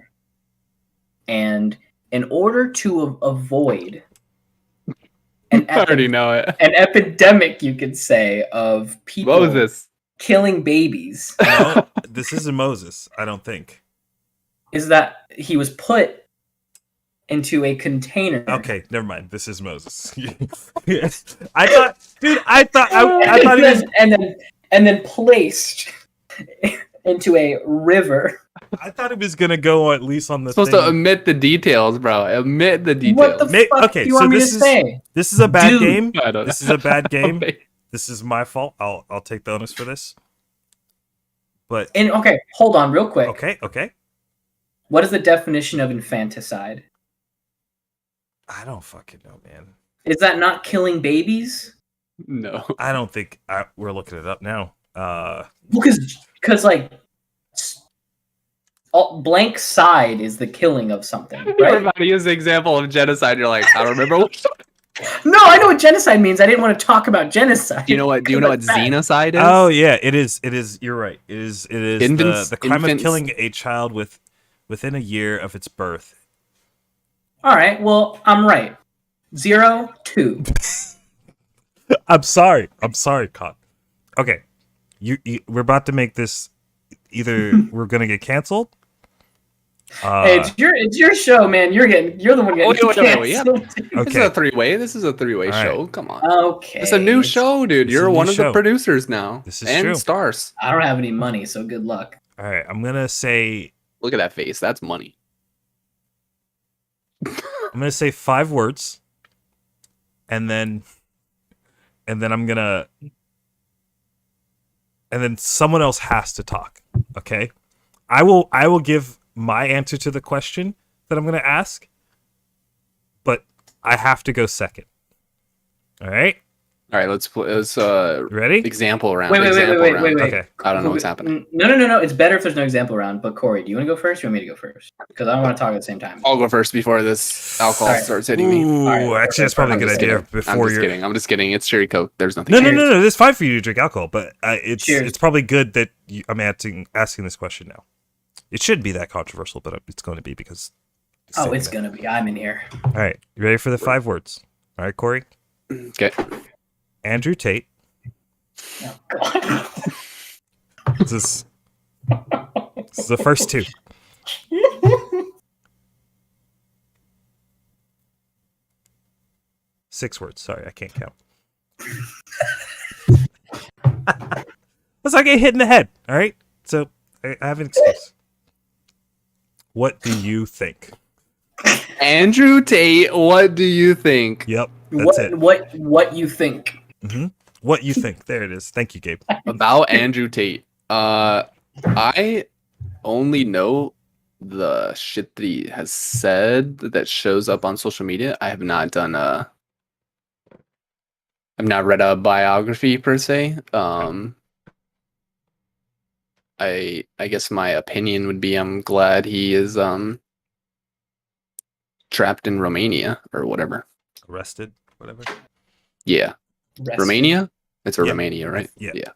And in order to avoid an, I already know it. an epidemic, you could say, of people Moses. killing babies, No, this isn't Moses. I don't think. is that he was put into a container. Okay, never mind. This is Moses. I thought, dude. I thought he was. and then placed into a river. I thought he was gonna go at least on the Supposed thing. to omit the details, bro. Omit the details. What the fuck okay, do you so want me to this is- say? This is a bad Dude. game. I don't This is know. a bad game. Okay. This is my fault. I'll take the onus for this. But And okay, hold on real quick. okay. What is the definition of infanticide? I don't fucking know, man. Is that not killing babies? No. I don't think we're looking it up now. Because like blank side is the killing of something, You're right? about to use the example of genocide. You're like, I don't remember. No, I know what genocide means. I didn't want to talk about genocide. Do you know what xenocide is? Oh yeah, it is. It is. You're right. It is. It is the crime of killing a child within a year of its birth. All right, well, I'm right. 0, 2. I'm sorry, Cod. Okay, we're about to make this. Either we're gonna get canceled. Hey, it's your show, man. You're the one getting wait, yeah. canceled. This is a three-way. This is a three-way All right. show. Come on. Okay. It's a new show, dude. It's You're a new one of show. the producers now. This is and true. stars. I don't have any money, so good luck. All right, I'm gonna say. Look at that face. That's money. I'm gonna say 5 words, and then I'm gonna, and then someone else has to talk. Okay, I will give my answer to the question that I'm gonna ask, but I have to go second. All right, All right, let's you ready? example round. Wait. Okay. I don't know what's happening. No. It's better if there's no example round. But Corey, do you want to go first? Or you want me to go first? Because I don't want to talk at the same time. I'll go first before this alcohol All right. starts hitting me. Ooh, All right, actually, that's probably a good I'm just idea. kidding. Before you're I'm just kidding. It's cherry coke. There's nothing. no, Cheers. it's fine for you to drink alcohol, but it's Cheers. probably good that I'm asking this question now. It shouldn't be that controversial, but it's going to be because. Oh, it's gonna be. I'm in here. All right, you ready for the 5 words? All right, Corey. Okay. Andrew Tate. Oh God. This is the first 2. Six words. Sorry, I can't count. Let's not get hit in the head. All right. So I have an excuse. What do you think? Andrew Tate, what do you think Yep, that's it. What you think? What you think? There it is. Thank you, Gabe. about Andrew Tate? I only know the shit that he has said that shows up on social media. I have not done I've not read a biography per se. I guess my opinion would be I'm glad he is trapped in Romania or whatever. Arrested, whatever. Yeah. Rested. Romania? It's a Yeah. Romania, right? Yeah.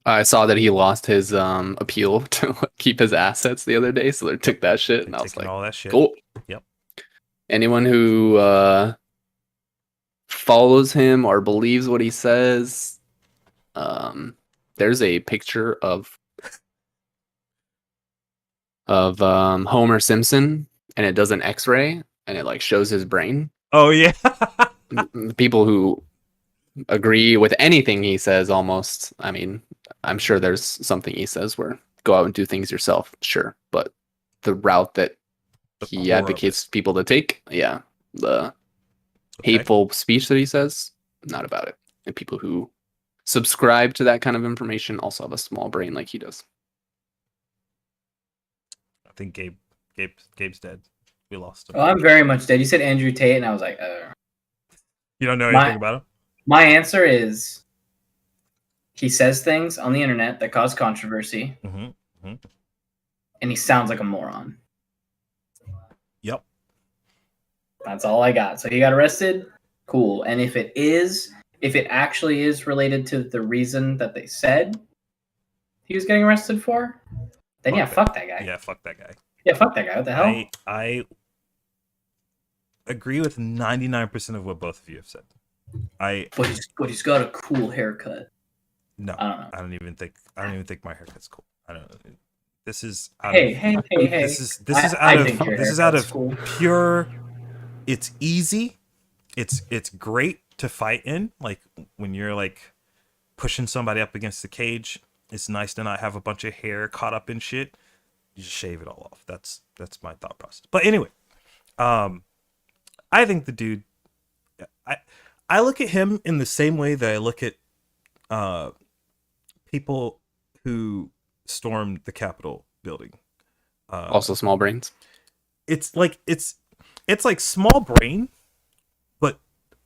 I saw that he lost his appeal to keep his assets the other day, so they took that shit, and I was like, all that shit. cool. Yep. Anyone who follows him or believes what he says, there's a picture of Homer Simpson, and it does an X-ray, and it like shows his brain. Oh yeah. People who agree with anything he says, almost. I mean, I'm sure there's something he says where go out and do things yourself, sure, but the route that he advocates people to take, the hateful speech that he says, not about it. And people who subscribe to that kind of information also have a small brain like he does. I think Gabe's dead. We lost him. Oh, I'm very much dead. You said Andrew Tate, and I was like, You don't know anything about him? My answer is he says things on the internet that cause controversy, and he sounds like a moron. Yep. That's all I got. So he got arrested. Cool. And if it actually is related to the reason that they said he was getting arrested for, then fuck that guy. Yeah, fuck that guy. Yeah, fuck that guy. What the hell? I agree with 99% of what both of you have said. But he's got a cool haircut. No, I don't know. I don't even think my haircut's cool. I don't know. This is Hey. This is out of cool. pure. It's easy. It's great to fight in. Like when you're like pushing somebody up against the cage, it's nice to not have a bunch of hair caught up in shit. You just shave it all off. That's my thought process. But anyway, I think the dude. I look at him in the same way that I look at people who stormed the Capitol building. Also small brains. It's like small brain, but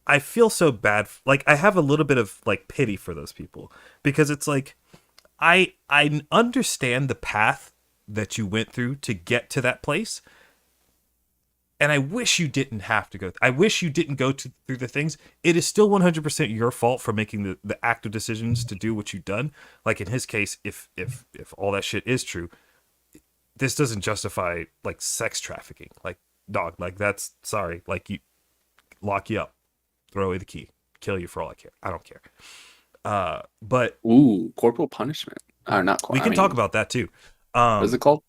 I feel so bad. Like I have a little bit of like pity for those people because it's like I understand the path that you went through to get to that place. And I wish you didn't have to go. I wish you didn't go through the things. It is still 100% your fault for making the active decisions to do what you've done. Like in his case, if all that shit is true, this doesn't justify like sex trafficking. Like dog, like that's sorry. Like you lock you up, throw away the key, kill you for all I care. I don't care. But corporal punishment. Not. We can talk about that too. What is it called?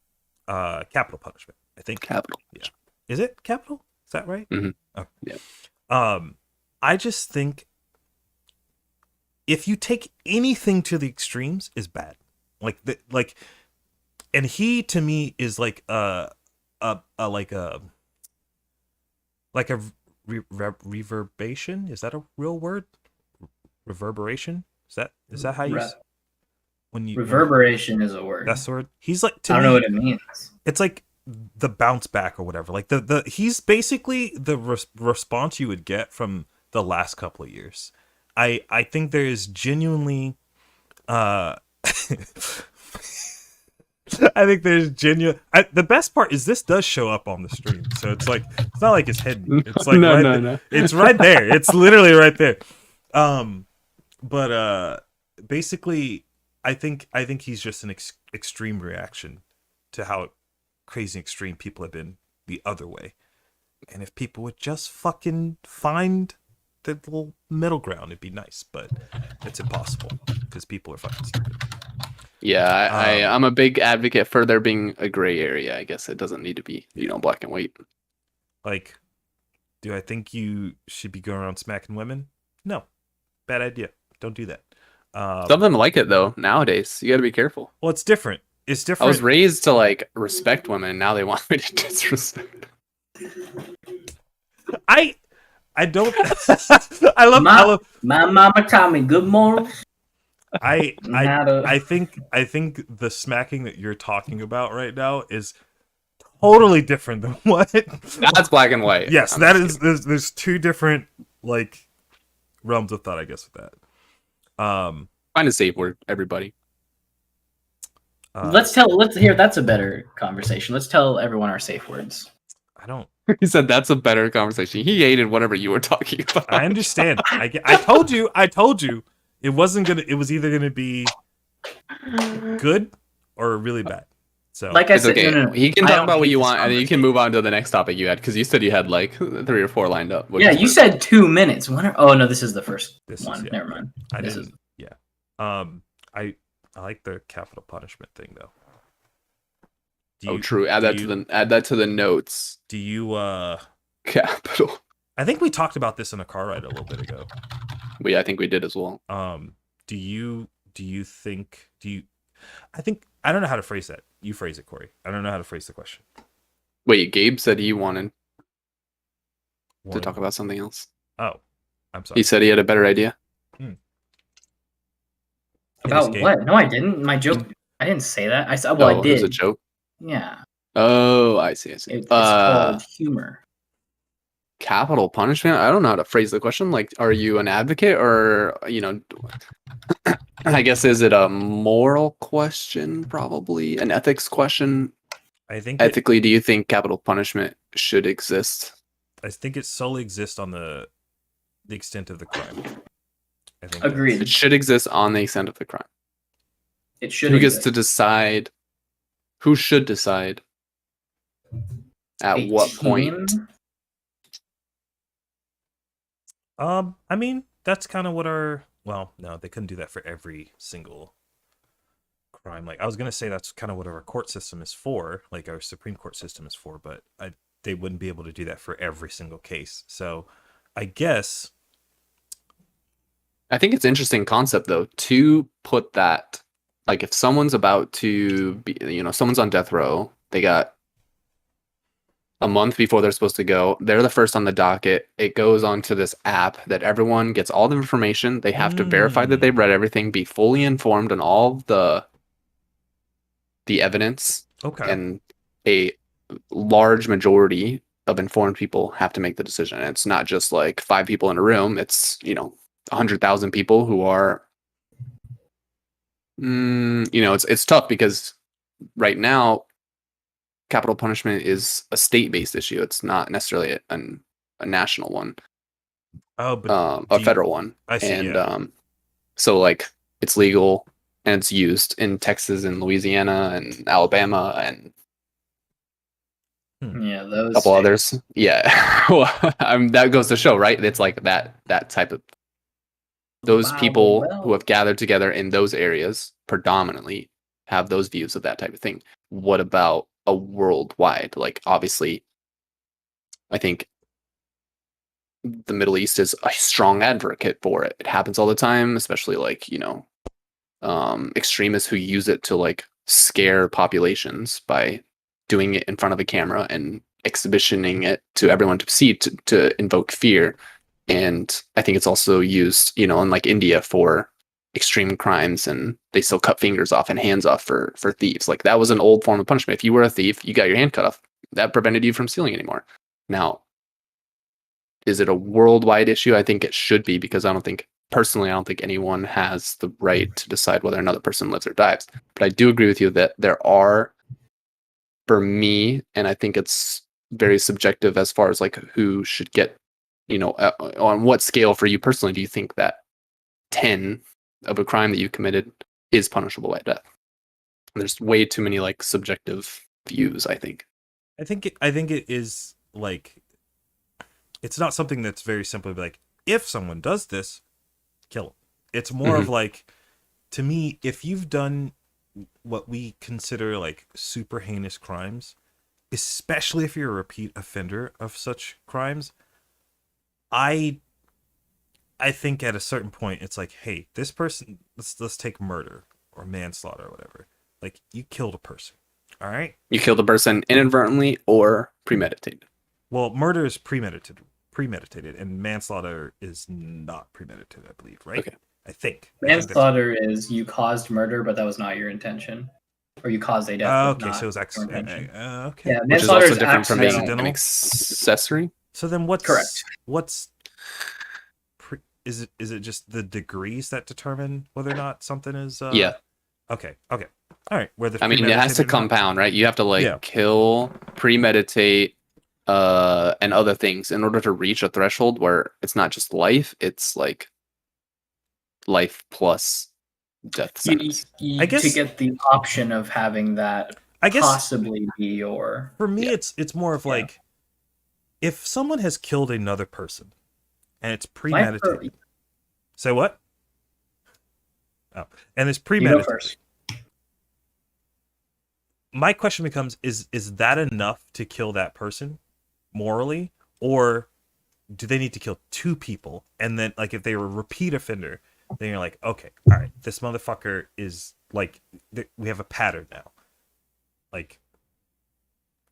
Capital punishment. I think capital. Yeah. Is it capital? Is that right? Mm-hmm. Oh. Yeah. I just think if you take anything to the extremes is bad. And he to me is like a reverberation. Is that a real word? Reverberation? Is that how you? Reverberation is a word. That's the word. He's like. I don't know what it means. It's like the bounce back or whatever. Like he's basically the response you would get from the last couple of years. I think there is genuinely I think there's genuine the best part is this does show up on the stream. So it's like it's not like it's hidden. It's like no. It's right there. It's literally right there. But basically I think he's just an extreme reaction to how crazy extreme people have been the other way. And if people would just fucking find the little middle ground, it'd be nice, but it's impossible because people are fucking stupid. Yeah, I'm a big advocate for there being a gray area. I guess it doesn't need to be, black and white. Like, do I think you should be going around smacking women? No. Bad idea. Don't do that. Some of them like it though. Nowadays, you got to be careful. Well, it's different. It's different. I was raised to like respect women, and now they want me to disrespect. I don't. I love. My mama taught me good morals. I think the smacking that you're talking about right now is totally different than what. That's black and white. Yes, that is. There's two different like realms of thought, I guess, with that. Find a safe word, everybody. Let's hear. That's a better conversation. Let's tell everyone our safe words. I don't. He said that's a better conversation. He hated whatever you were talking about. I understand. I told you. It wasn't gonna. It was either gonna be good or really bad. So like I it's said, okay. no. He can talk about what you want, and then you can move on to the next topic you had, because you said you had like 3 or 4 lined up. Yeah, you said 2 minutes. Oh no, this is the first one. Never mind. I like the capital punishment thing though. True. Add that to the notes. Do you capital? I think we talked about this in a car ride a little bit ago. I think we did as well. Do you think I don't know how to phrase that. You phrase it, Corey. I don't know how to phrase the question. Wait, Gabe said he wanted to talk about something else. Oh, I'm sorry. He said he had a better idea. About what? No, I didn't. My joke. I didn't say that. I said. Well, I did. It was a joke. Yeah. Oh, I see. It's called humor. Capital punishment? I don't know how to phrase the question. Like, are you an advocate, or I guess, is it a moral question? Probably an ethics question. I think ethically, do you think capital punishment should exist? I think it solely exists on the extent of the crime. I think agreed. It should exist on the extent of the crime. It should. Who gets to decide? Who should decide? At what point? I mean, that's kind of what well, no, they couldn't do that for every single crime. Like, I was gonna say that's kind of what our court system is for, like our Supreme Court system is for, but they wouldn't be able to do that for every single case. So, I guess. I think it's an interesting concept, though, to put that, like, if someone's about to be, someone's on death row, they got a month before they're supposed to go. They're the first on the docket. It goes onto this app that everyone gets all the information. They have to verify that they've read everything, be fully informed on all the evidence. Okay. And a large majority of informed people have to make the decision. And it's not just like 5 people in a room. It's, 100,000 people who are, it's tough because right now, capital punishment is a state-based issue. It's not necessarily a national one. Oh, but a federal one. I see. And so like it's legal and it's used in Texas and Louisiana and Alabama and those a couple others. Yeah, well, that goes to show, right? It's like that type of those people who have gathered together in those areas predominantly have those views of that type of thing. What about a worldwide? Like, obviously, I think the Middle East is a strong advocate for it. It happens all the time, especially like, extremists who use it to like scare populations by doing it in front of a camera and exhibitioning it to everyone to see to invoke fear. And I think it's also used, in like India for extreme crimes, and they still cut fingers off and hands off for thieves. Like, that was an old form of punishment. If you were a thief, you got your hand cut off. That prevented you from stealing anymore. Now, is it a worldwide issue? I think it should be, because I don't think anyone has the right to decide whether another person lives or dies. But I do agree with you that there are, for me, and I think it's very subjective as far as like who should get, on what scale for you personally do you think that 10 of a crime that you committed is punishable by death? There's way too many like subjective views, I think. I think it is like, it's not something that's very simply like, if someone does this, kill them. It's more of like, to me, if you've done what we consider like super heinous crimes, especially if you're a repeat offender of such crimes, I think at a certain point it's like, hey, this person, let's take murder or manslaughter or whatever. Like, you killed a person, all right? You killed a person inadvertently or premeditated. Well, murder is premeditated, and manslaughter is not premeditated, I believe, right? Okay. I think. Manslaughter is you caused murder, but that was not your intention. or you caused a death. Okay, not so it was intention. okay. Yeah, Which is manslaughter also different from being accidental. an accessory. So then what's Correct. Is it just the degrees that determine whether or not something is Yeah. Okay. All right. I mean, it has to compound, right? You have to like kill, premeditate, and other things in order to reach a threshold where it's not just life, it's like life plus death sentence. I guess to get the option of having that possibly be your. For me, it's more of like if someone has killed another person and it's premeditated. Say what? Oh, and it's premeditated. You go first. My question becomes: Is that enough to kill that person morally, or do they need to kill two people? And then, like, if they were a repeat offender, then you're like, okay, all right, this motherfucker is like, we have a pattern now. Like,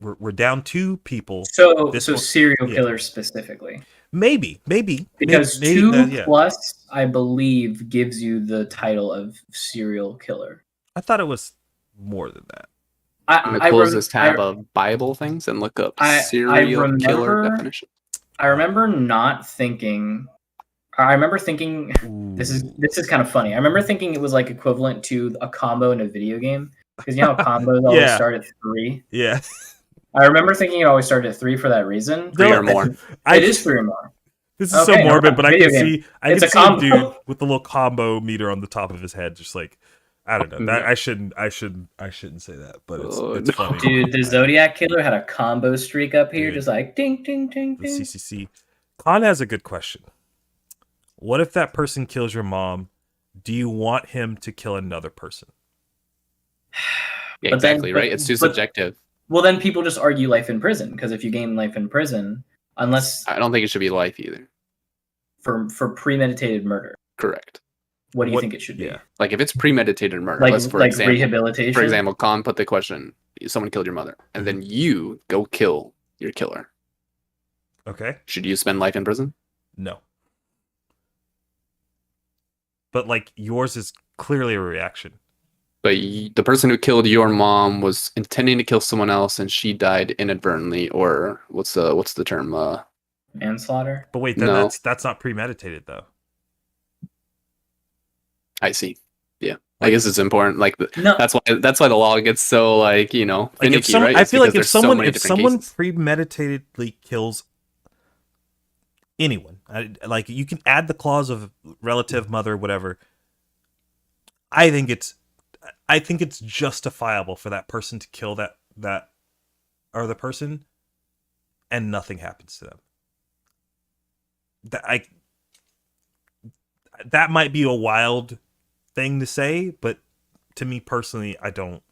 we're down two people. So serial killers specifically. Maybe because two plus, I believe, gives you the title of serial killer. I thought it was more than that. I'm gonna close this tab of Bible things and look up serial killer definition. I remember not thinking. I remember thinking this is kind of funny. I remember thinking it was like equivalent to a combo in a video game because you know how combos always start at 3. Yeah. I remember thinking it always started at 3 for that reason. 3 or more. It is 3 or more. This is so morbid, but I can see a dude with the little combo meter on the top of his head, just like, I don't know. That I shouldn't say that, but it's funny. Dude, the Zodiac Killer had a combo streak up here, just like ding ding ding ding. The CCC. Khan has a good question. What if that person kills your mom? Do you want him to kill another person? Yeah, exactly, right? It's too subjective. Well, then people just argue life in prison, because if you gain life in prison, unless... I don't think it should be life either. For premeditated murder. Correct. What do you think it should be? Yeah. Like if it's premeditated murder, like example, rehabilitation? For example, Khan put the question, someone killed your mother, and then you go kill your killer. Okay. Should you spend life in prison? No. But like yours is clearly a reaction. But the person who killed your mom was intending to kill someone else, and she died inadvertently, or what's the term? Manslaughter. But wait, then that's not premeditated though. I see. Yeah, I guess it's important. Like that's why the law gets so finicky, right? I feel like if someone premeditatedly kills anyone, like you can add the clause of relative, mother, whatever. I think it's justifiable for that person to kill that other person, and nothing happens to them. That might be a wild thing to say, but to me personally, I don't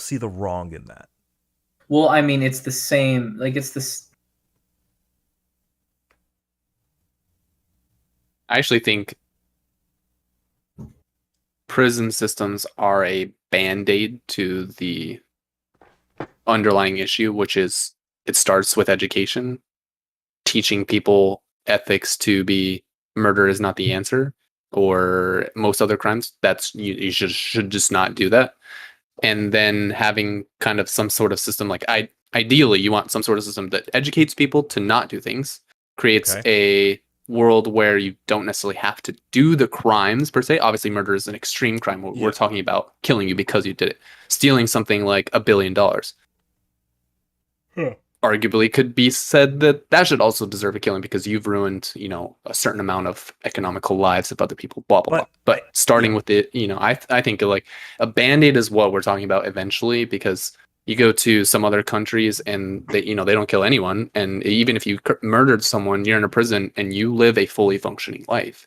see the wrong in that. Well, I mean, it's the same. Like it's this. I actually think prison systems are a band-aid to the underlying issue, which is it starts with education, teaching people ethics to be murder is not the answer, or most other crimes. That's you should just not do that. And then having kind of some sort of system, like ideally you want some sort of system that educates people to not do things, creates a world where you don't necessarily have to do the crimes per se. Obviously murder is an extreme crime. We're talking about killing you because you did it. Stealing something like $1 billion arguably could be said that should also deserve a killing because you've ruined a certain amount of economical lives of other people, blah blah blah. But starting with it, I think like a band-aid is what we're talking about eventually, because you go to some other countries and they don't kill anyone, and even if you murdered someone, you're in a prison and you live a fully functioning life.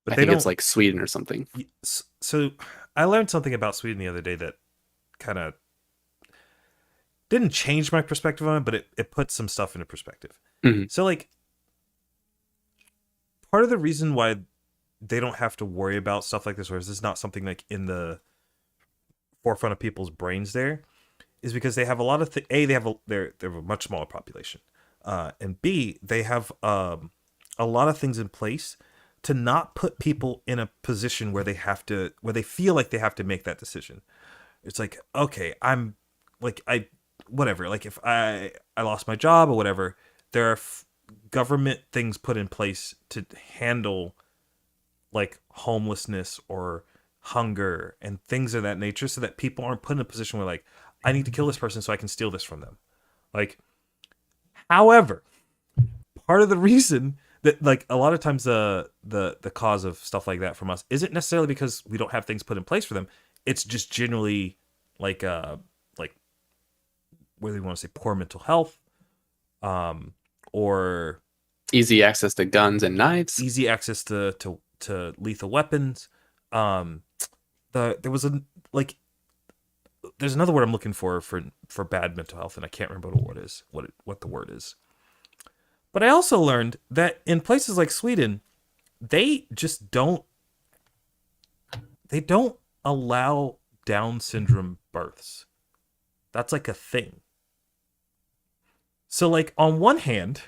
But I think it's like Sweden or something. So I learned something about Sweden the other day that kind of didn't change my perspective on it, but it put some stuff into perspective. Mm-hmm. So like part of the reason why they don't have to worry about stuff like this, or is this not something like in the forefront of people's brains there, is because they have a lot of they have a much smaller population, and B, they have a lot of things in place to not put people in a position where they feel like they have to make that decision. It's like, okay, I'm like, whatever. Like if I lost my job or whatever, there are government things put in place to handle like homelessness or hunger and things of that nature, so that people aren't put in a position where like, I need to kill this person so I can steal this from them. Like, however, part of the reason that like a lot of times the cause of stuff like that from us isn't necessarily because we don't have things put in place for them. It's just generally like whether you want to say poor mental health, or easy access to guns and knives, easy access to lethal weapons. There was a like there's another word I'm looking for bad mental health, and I can't remember what the word is. But I also learned that in places like Sweden, they just don't allow Down syndrome births. That's like a thing. So like on one hand,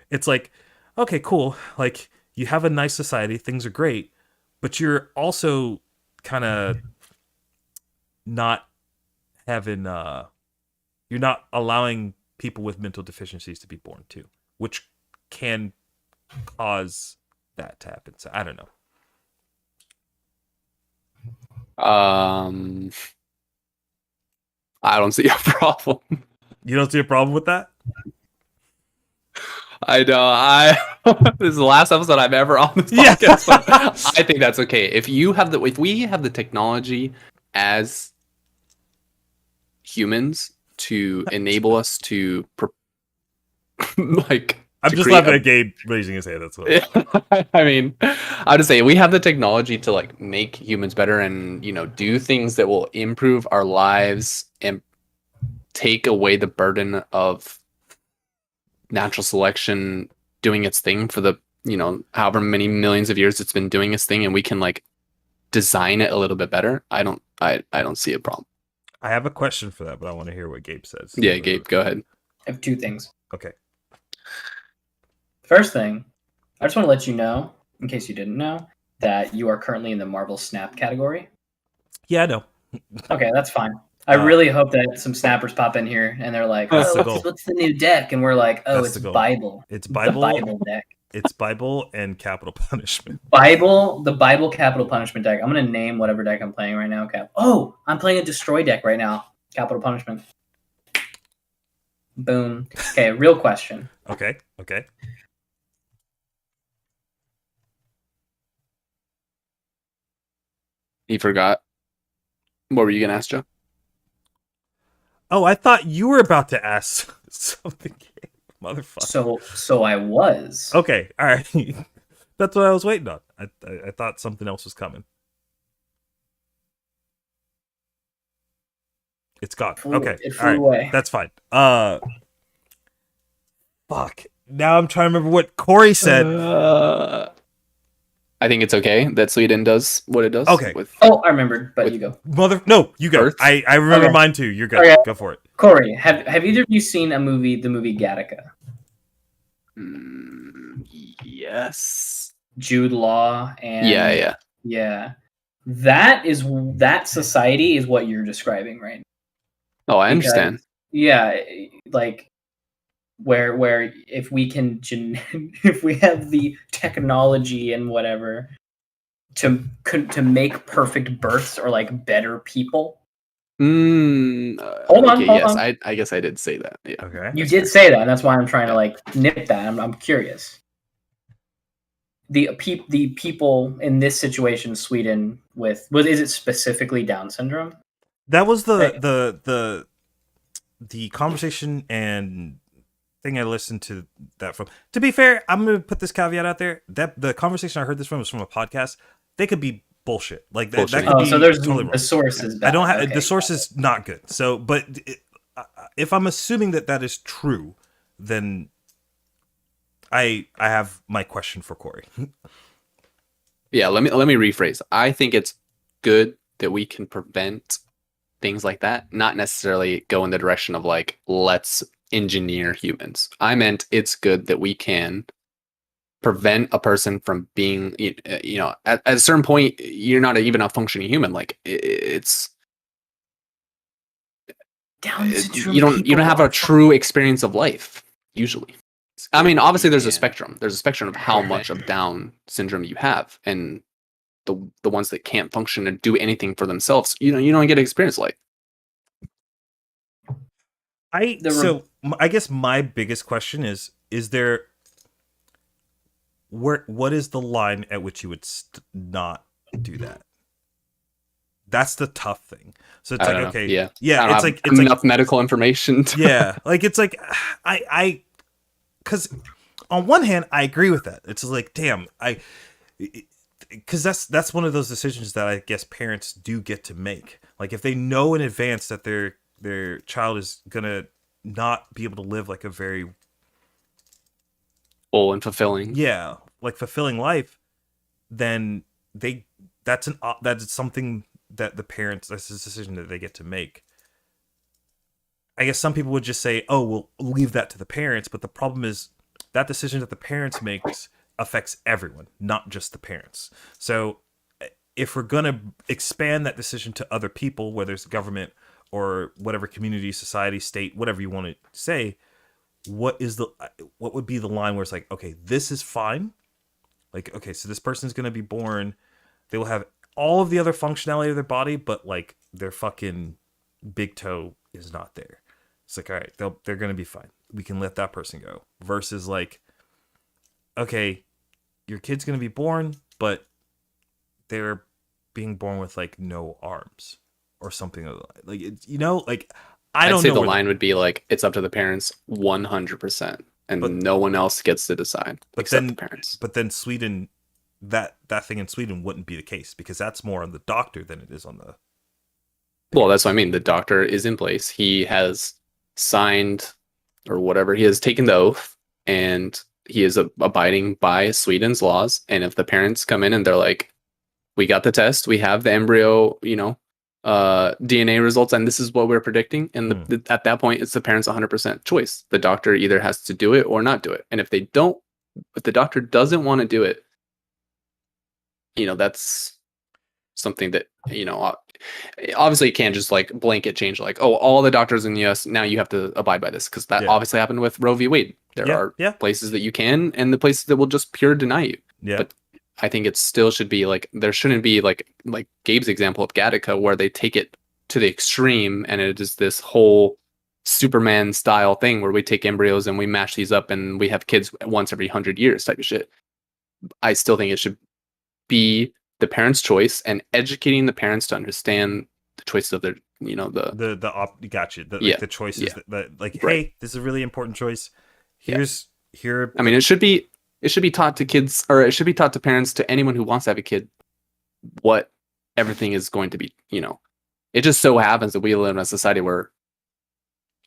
it's like, okay, cool, like you have a nice society, things are great, but you're also kind of not having you're not allowing people with mental deficiencies to be born too, which can cause that to happen. So I don't know. I don't see a problem. You don't see a problem with that? I know. This is the last episode I'm ever on this podcast. But I think that's okay. If we have the technology as humans to enable us to like. I'm just laughing at Gabe raising his hand. That's what. I mean, I would say we have the technology to like make humans better and do things that will improve our lives and take away the burden of natural selection doing its thing for the however many millions of years it's been doing its thing, and we can like design it a little bit better. I don't see a problem. I have a question for that, but I want to hear what Gabe says. Yeah, Gabe, go ahead. I have two things. Okay. First thing, I just want to let you know, in case you didn't know, that you are currently in the Marvel Snap category. Yeah, I know. Okay, that's fine. I really hope that some snappers pop in here and they're like, what's the new deck? And we're like, it's Bible. It's Bible. The Bible deck. It's Bible and Capital Punishment. The Bible Capital Punishment deck. I'm going to name whatever deck I'm playing right now. I'm playing a Destroy deck right now. Capital Punishment. Boom. Okay, real question. Okay. He forgot. What were you going to ask, Joe? Oh, I thought you were about to ask something, motherfucker. So I was. Okay, all right. That's what I was waiting on. I thought something else was coming. It's gone. Okay, it flew away. That's fine. Fuck. Now I'm trying to remember what Corey said. I think it's okay that Sweden does what it does. Okay. I remembered, but you go. No, you go. I remember mine too. You're good. Okay. Go for it. Corey, have either of you seen the movie Gattaca? Yes. Jude Law and yeah. That society is what you're describing right now. Oh, I understand. Yeah, like where if we can if we have the technology and whatever to make perfect births or like better people. Hold on. I guess I did say that. Yeah. Okay. You did say that, and that's why I'm trying to like nip that. I'm curious. The people in this situation, Sweden, is it specifically Down syndrome? That was the conversation and thing I listened to that from. To be fair, I'm gonna put this caveat out there that the conversation I heard this from was from a podcast. They could be bullshit. Like that could be so there's totally the source is bad. I don't have the source is not good. So, but if I'm assuming that is true, then I have my question for Corey. Yeah, let me rephrase. I think it's good that we can prevent things like that, not necessarily go in the direction of like let's engineer humans. I meant it's good that we can prevent a person from being, at a certain point, you're not even a functioning human. Like it's Down syndrome. You don't have a true experience of life usually. I mean, obviously there's a spectrum. There's a spectrum of how much of Down syndrome you have, and the ones that can't function and do anything for themselves, you don't get to experience life. I guess my biggest question is there what is the line at which you would not do that? That's the tough thing. So it's like, okay, yeah, it's like enough medical information. Yeah, like it's like I because on one hand I agree with that. It's like, damn, because that's one of those decisions that I guess parents do get to make. Like if they know in advance that their child is gonna not be able to live like a very full and fulfilling, fulfilling life, then that's something that the parents, that's a decision that they get to make. I guess some people would just say, oh, we'll leave that to the parents, but the problem is that decision that the parents makes affects everyone, not just the parents. So if we're going to expand that decision to other people, whether it's government or whatever community, society, state, whatever you want to say, what would be the line where it's like, okay, this is fine. Like, okay, so this person's going to be born, they will have all of the other functionality of their body, but like their fucking big toe is not there. It's like, all right, they're going to be fine. We can let that person go. Versus like, okay, your kid's going to be born, but they're being born with like no arms or something like it's, like I'd say the line would be like, it's up to the parents 100%, and no one else gets to decide except the parents. But then Sweden, that thing in Sweden wouldn't be the case, because that's more on the doctor than it is on the. Well, that's what I mean. The doctor is in place. He has signed or whatever. He has taken the oath, and he is abiding by Sweden's laws. And if the parents come in and they're like, we got the test, we have the embryo, DNA results, and this is what we're predicting. And at that point, it's the parents' 100% choice. The doctor either has to do it or not do it. And if the doctor doesn't want to do it, that's something that, obviously you can't just like blanket change, like, oh, all the doctors in the US, now you have to abide by this, because that obviously happened with Roe v. Wade. There are places that you can, and the places that will just pure deny you. Yeah. But I think it still should be like, there shouldn't be like Gabe's example of Gattaca, where they take it to the extreme, and it is this whole Superman style thing where we take embryos and we mash these up and we have kids once every 100 years type of shit. I still think it should be the parents' choice, and educating the parents to understand the choices of their, gotcha. The choices that like, hey, this is a really important choice. Here. I mean, it should be taught to kids, or it should be taught to parents, to anyone who wants to have a kid, what everything is going to be. It just so happens that we live in a society where,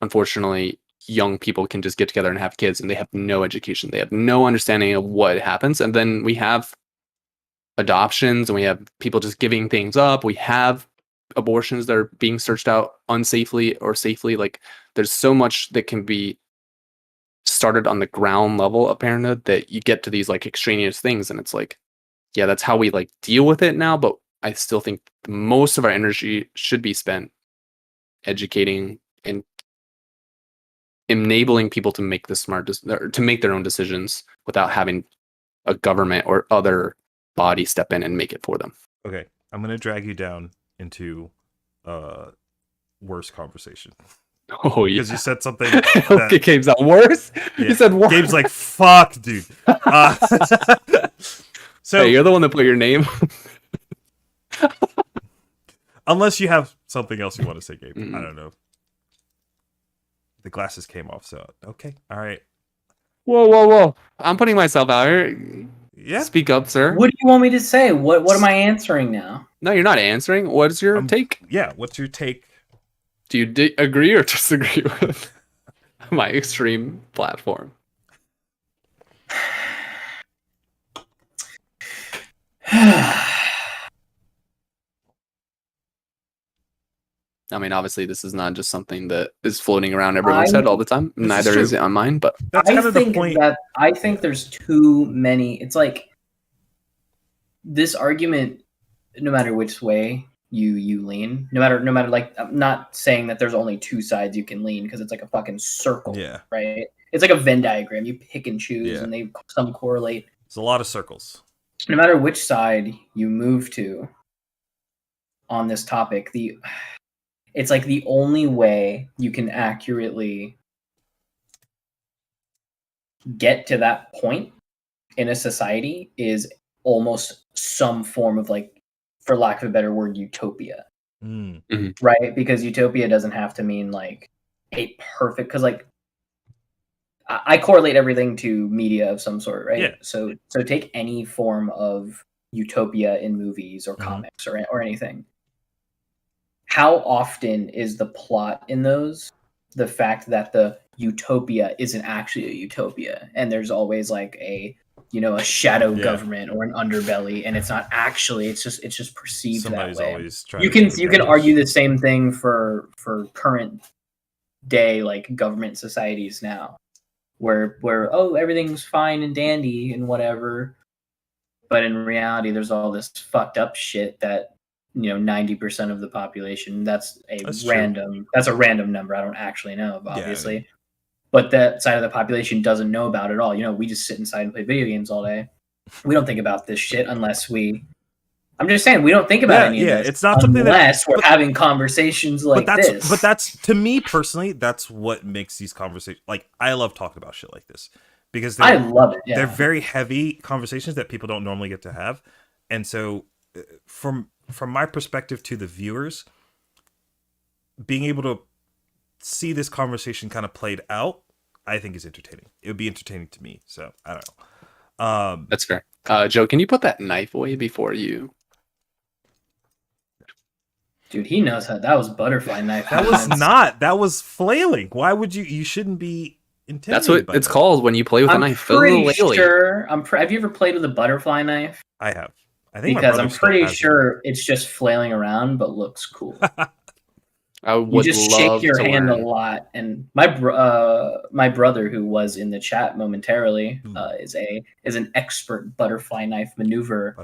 unfortunately, young people can just get together and have kids, and they have no education. They have no understanding of what happens. And then we have adoptions, and we have people just giving things up. We have abortions that are being searched out unsafely or safely. Like, there's so much that can be started on the ground level of parenthood that you get to these like extraneous things, and it's like, yeah, that's how we like deal with it now. But I still think most of our energy should be spent educating and enabling people to make to make their own decisions without having a government or other body step in and make it for them. Okay, I'm gonna drag you down into worse conversation. Oh yeah, because you said something. Okay, Gabe's not worse. Yeah. You said worse. Gabe's like, fuck, dude. So hey, you're the one that put your name. Unless you have something else you want to say, Gabe. I don't know. The glasses came off, so okay, all right. Whoa! I'm putting myself out here. Yeah. Speak up, sir. What do you want me to say? What am I answering now? No, you're not answering. What's your take? Yeah, what's your take? Do you agree or disagree with my extreme platform? I mean, obviously, this is not just something that is floating around everyone's head all the time. Neither is it on mine, but that's kind of the point. I think there's too many. It's like this argument, no matter which way you lean. No matter like, I'm not saying that there's only two sides you can lean, because it's like a fucking circle. Yeah. Right. It's like a Venn diagram. You pick and choose, Yeah. and some correlate. It's a lot of circles. No matter which side you move to on this topic, it's like the only way you can accurately get to that point in a society is almost some form of, like, for lack of a better word, utopia. Right? Because utopia doesn't have to mean like a perfect, because like I correlate everything to media of some sort, right? Yeah. So take any form of utopia in movies or comics or anything. How often is the plot in those the fact that the utopia isn't actually a utopia, and there's always like a shadow government or an underbelly, and it's not actually, it's just perceived Somebody's that way. Always trying You can argue the same thing for current day, like, government societies now, where everything's fine and dandy and whatever, but in reality there's all this fucked up shit that 90% of the population, that's a random number, I don't actually know, obviously. Yeah. But that side of the population doesn't know about it all. We just sit inside and play video games all day. We don't think about this shit unless I'm just saying, we don't think about any of this. It's not something unless we're having conversations like this. But that's, to me personally, that's what makes these conversations, like, I love talking about shit like this, because I love it. Yeah. They're very heavy conversations that people don't normally get to have, and so from my perspective to the viewers, being able to see this conversation kind of played out, I think is entertaining. It would be entertaining to me. So I don't know. That's fair. Joe, can you put that knife away before you? Dude, he knows how. That was butterfly knife. That was not. That was flailing. Why would you? You shouldn't be intimidated. That's what it's called when you play with a knife. Pretty sure. Have you ever played with a butterfly knife? I have. I think because I'm pretty sure it's just flailing around, but looks cool. I would you just shake your hand a lot, and my brother, who was in the chat momentarily, is an expert butterfly knife maneuverer.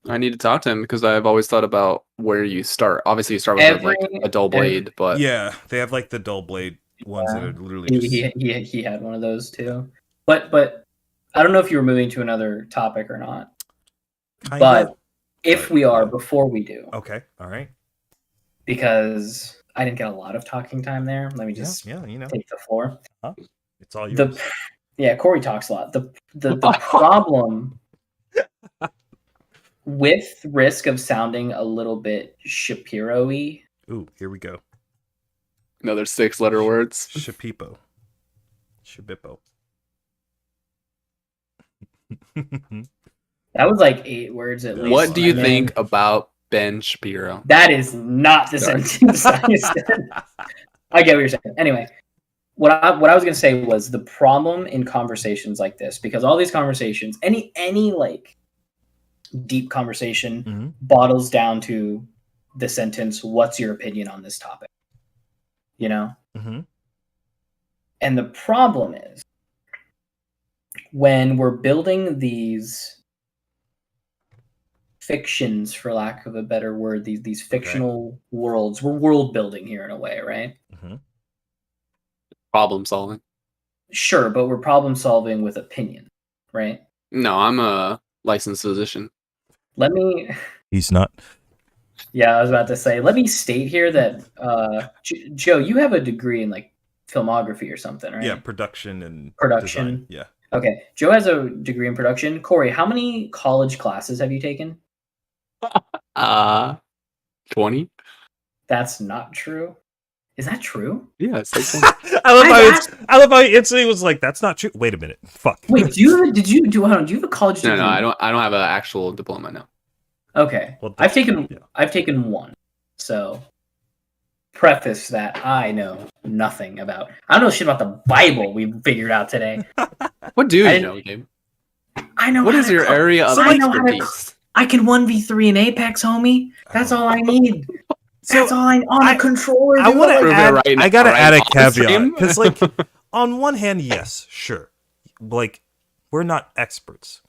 I need to talk to him because I've always thought about where you start. Obviously, you start with like a dull blade, but yeah, they have like the dull blade ones that are literally. He had one of those too, but I don't know if you were moving to another topic or not. But if we are, before we do, okay, all right. Because I didn't get a lot of talking time there. Let me just take the floor. It's all yours. Corey talks a lot. The problem with risk of sounding a little bit Shapiro-y. Ooh, here we go. Another 6-letter words. Shapipo. That was like 8 words at least. What do you think about Ben Shapiro? That is not the sentence I said. I get what you're saying. Anyway, what I was gonna say was the problem in conversations like this, because all these conversations, any like deep conversation, bottles down to the sentence, "What's your opinion on this topic?" And the problem is when we're building these fictions, for lack of a better word, these fictional worlds. We're world building here in a way, right? Problem solving. Sure, but we're problem solving with opinion, right? No, I'm a licensed physician. He's not. Yeah, I was about to say, let me state here that Joe, you have a degree in like filmography or something, right? Yeah, production and production. Design. Yeah. Okay, Joe has a degree in production. Corey, how many college classes have you taken? 20. That's not true. Is that true? Yeah, it's like I love how he instantly was like, "That's not true." Wait a minute. Fuck. Wait, do you have a college degree? No, I don't have an actual diploma now. Okay, well, I've taken one. So, preface that I know nothing about. I don't know shit about the Bible. We figured out today. What do you know, Gabe? I know. What is your area of expertise? I can 1v3 in Apex, homie. That's all I need. That's all I on a controller. I want to add. I gotta add a caveat because, like, on one hand, yes, sure, like, we're not experts.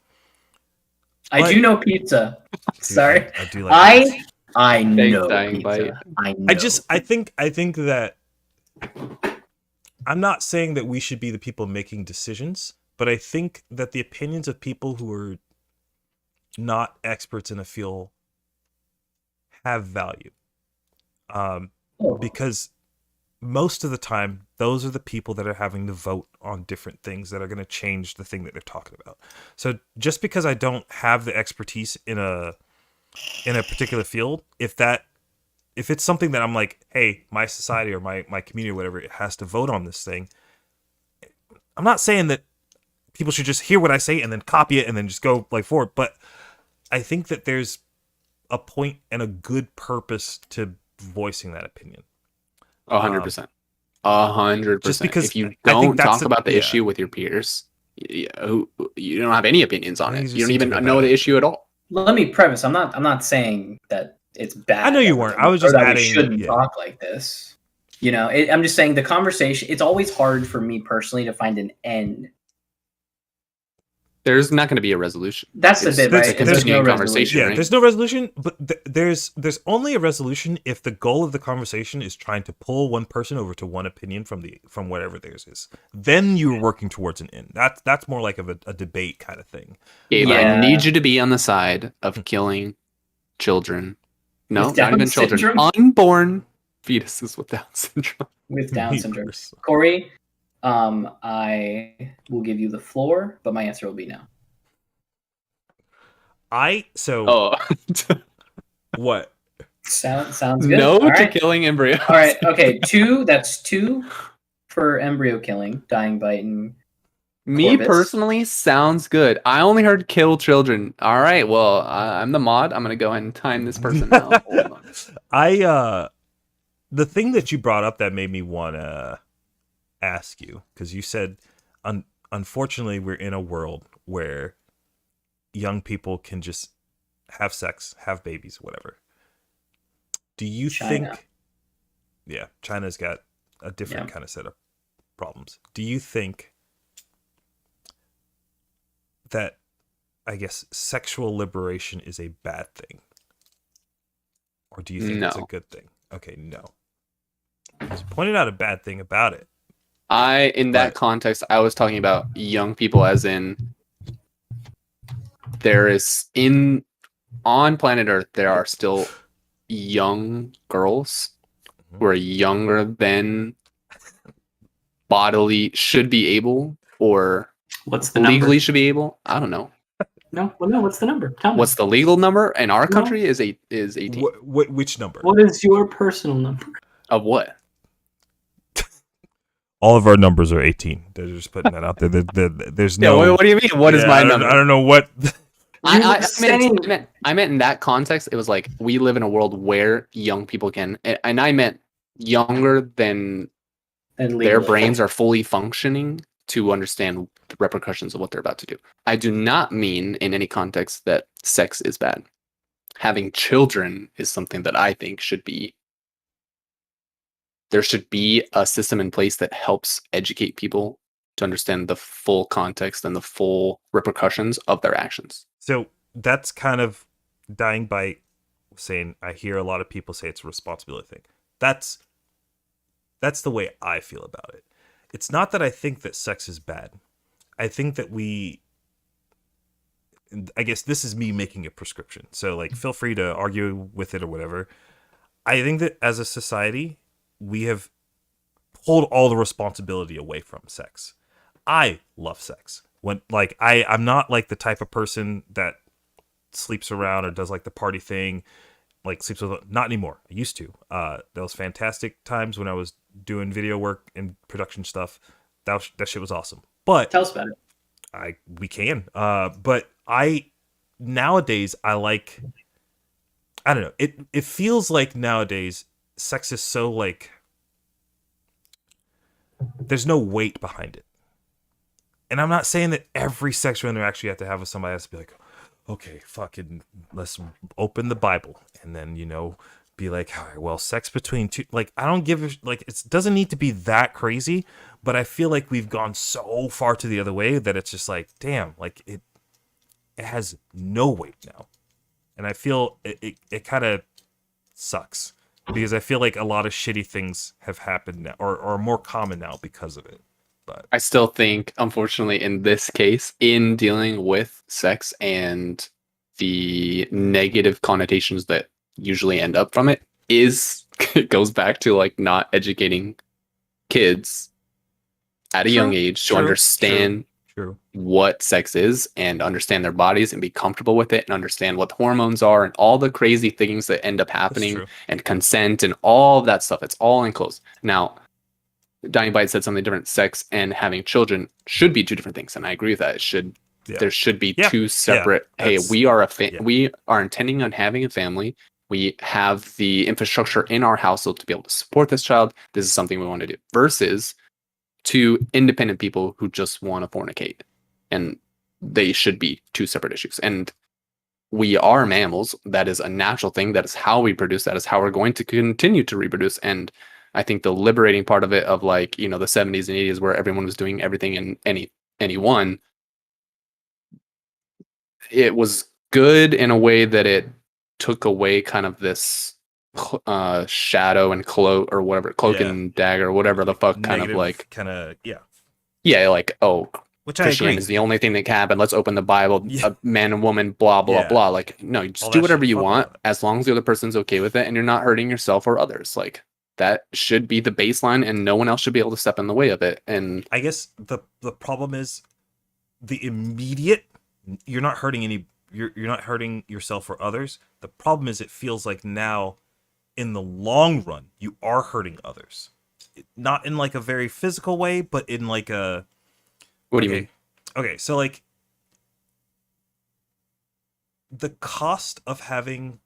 I do know pizza. Sorry. I do like pizza. I know Dying Bite. pizza. I know. I think that I'm not saying that we should be the people making decisions, but I think that the opinions of people who are not experts in a field have value. Because most of the time, those are the people that are having to vote on different things that are going to change the thing that they're talking about. So just because I don't have the expertise in a particular field, if it's something that I'm like, hey, my society or my community or whatever, it has to vote on this thing, I'm not saying that people should just hear what I say and then copy it and then just go like forward. But I think that there's a point and a good purpose to voicing that opinion. 100%. 100%. Just because if you don't talk about the issue with your peers, you don't have any opinions on it. You don't even know the issue at all. Let me preface. I'm not saying that it's bad. I know you weren't. I was just adding. We shouldn't talk like this. You know, I'm just saying the conversation. It's always hard for me personally to find an end. There's not going to be a resolution. That's the bit, right? There's no conversation. Yeah, right? There's no resolution, but there's only a resolution if the goal of the conversation is trying to pull one person over to one opinion from whatever theirs is. Then you're working towards an end. That's more like a debate kind of thing. Yeah. I need you to be on the side of killing children. No, not even children. Unborn fetuses with Down syndrome. With Down syndrome. Corey, I will give you the floor, but my answer will be no. What? Sounds good. No to killing embryo. All right. Okay. 2. That's 2 for embryo killing, dying bite, and me personally sounds good. I only heard kill children. All right. Well, I'm the mod. I'm gonna go ahead and time this person out. The thing that you brought up that made me want to ask you, because you said, unfortunately, we're in a world where young people can just have sex, have babies, whatever. Do you think? Yeah, China's got a different kind of set of problems. Do you think that, I guess, sexual liberation is a bad thing? Or do you think it's a good thing? Okay, no. You pointed out a bad thing about it. In that context, I was talking about young people as in on planet Earth, there are still young girls who are younger than bodily should be able, or what's the legally number? Should be able. I don't know. No, what's the number? Tell me. What's the legal number in our country? Is 18. Which number? What is your personal number? Of what? All of our numbers are 18. They're just putting that out there. There's no. Yeah, what do you mean? What is my number? I don't know what. I meant in that context. It was like we live in a world where young people can, and I meant younger than their brains are fully functioning to understand the repercussions of what they're about to do. I do not mean in any context that sex is bad. Having children is something that I think should be. There should be a system in place that helps educate people to understand the full context and the full repercussions of their actions. So that's kind of dying by saying, I hear a lot of people say it's a responsibility thing. That's the way I feel about it. It's not that I think that sex is bad. I think that I guess this is me making a prescription. So like, feel free to argue with it or whatever. I think that as a society, we have pulled all the responsibility away from sex. I love sex. I'm not like the type of person that sleeps around or does like the party thing, like sleeps with. Not anymore. I used to. Those fantastic times when I was doing video work and production stuff. That shit was awesome. But tell us about it. We can. But nowadays I like. I don't know. It feels like nowadays sex is so like. There's no weight behind it. And I'm not saying that every sexual interaction you have to have with somebody has to be like, okay, fucking, let's open the Bible. And then, be like, all right, well, sex between two. Like, I don't give it doesn't need to be that crazy. But I feel like we've gone so far to the other way that it's just like, damn, like it. it has no weight now. And I feel it kind of sucks because I feel like a lot of shitty things have happened now, or are more common now because of it. But I still think, unfortunately, in this case, in dealing with sex and the negative connotations that usually end up from it, it goes back to like not educating kids at a young age to understand what sex is and understand their bodies and be comfortable with it and understand what the hormones are and all the crazy things that end up happening and consent and all of that stuff. It's all enclosed. Now, Dying Bite said something different. Sex and having children should be two different things, and I agree with that. There should be two separate. Hey, we are we are intending on having a family. We have the infrastructure in our household to be able to support this child. This is something we want to do. Versus two independent people who just want to fornicate, and they should be two separate issues. And we are mammals. That is a natural thing. That is how we produce. That is how we're going to continue to reproduce. And I think the liberating part of it, of like, the 70s and 80s where everyone was doing everything and anyone, it was good in a way that it took away kind of this shadow and cloak or whatever, cloak and dagger, whatever the fuck, kind of like, like, oh, which Christianity is the only thing that can happen. Let's open the Bible, a man and woman, blah, blah, blah. Like, no, you just do whatever you want as long as the other person's okay with it and you're not hurting yourself or others. Like, that should be the baseline, and no one else should be able to step in the way of it. And I guess the problem is the immediate. You're not hurting you're not hurting yourself or others. The problem is it feels like now, in the long run, you are hurting others. Not in like a very physical way, but in like a. What do you mean? Okay, so like the cost of having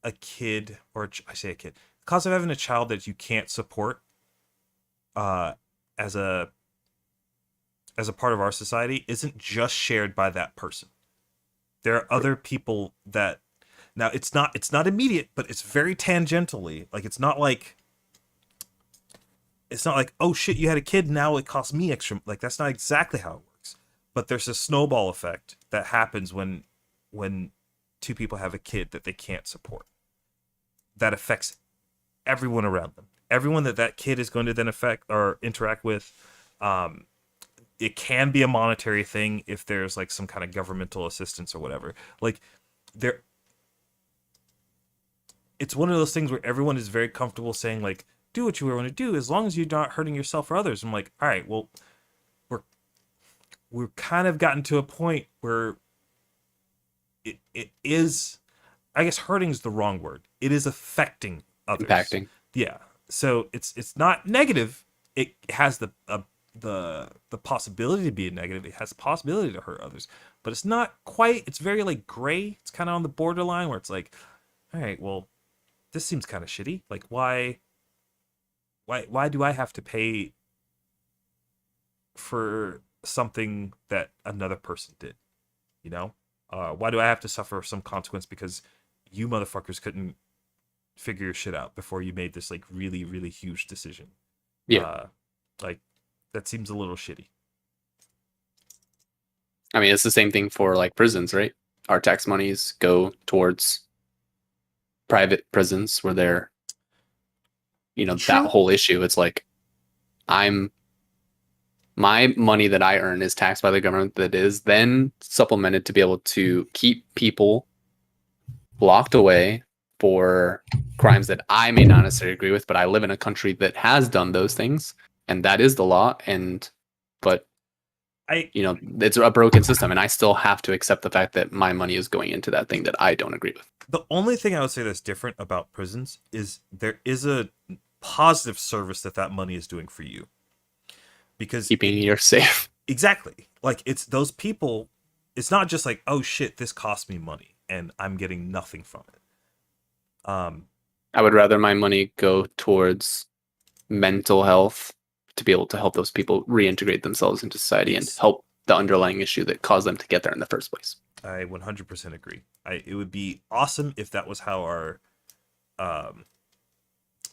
a kid, or I say a kid. Cost of having a child that you can't support as a part of our society isn't just shared by that person. There are other people that now it's not immediate, but it's very tangentially. Like it's not like oh shit, you had a kid, now it costs me extra. Like that's not exactly how it works. But there's a snowball effect that happens when two people have a kid that they can't support. That affects everyone around them, everyone that kid is going to then affect or interact with. It can be a monetary thing if there's like some kind of governmental assistance or whatever. Like it's one of those things where everyone is very comfortable saying like, do what you want to do as long as you're not hurting yourself or others. I'm like, all right, well, we're kind of gotten to a point where it is, I guess hurting is the wrong word. It is affecting others. Impacting. Yeah. So it's not negative. It has the possibility to be a negative. It has the possibility to hurt others, but it's not quite. It's very like gray. It's kind of on the borderline where it's like, all right, well, this seems kind of shitty. Like why do I have to pay for something that another person did? You know, why do I have to suffer some consequence because you motherfuckers couldn't figure your shit out before you made this like really, really huge decision? Yeah. Like that seems a little shitty. I mean, it's the same thing for like prisons, right? Our tax monies go towards private prisons where they're, that whole issue. It's like my money that I earn is taxed by the government, that is then supplemented to be able to keep people locked away for crimes that I may not necessarily agree with, but I live in a country that has done those things, and that is the law. But it's a broken system, and I still have to accept the fact that my money is going into that thing that I don't agree with. The only thing I would say that's different about prisons is there is a positive service that money is doing for you. Because keeping you safe. Exactly. Like it's those people, it's not just like, oh shit, this cost me money and I'm getting nothing from it. I would rather my money go towards mental health to be able to help those people reintegrate themselves into society and help the underlying issue that caused them to get there in the first place. I 100% agree. It would be awesome if that was how our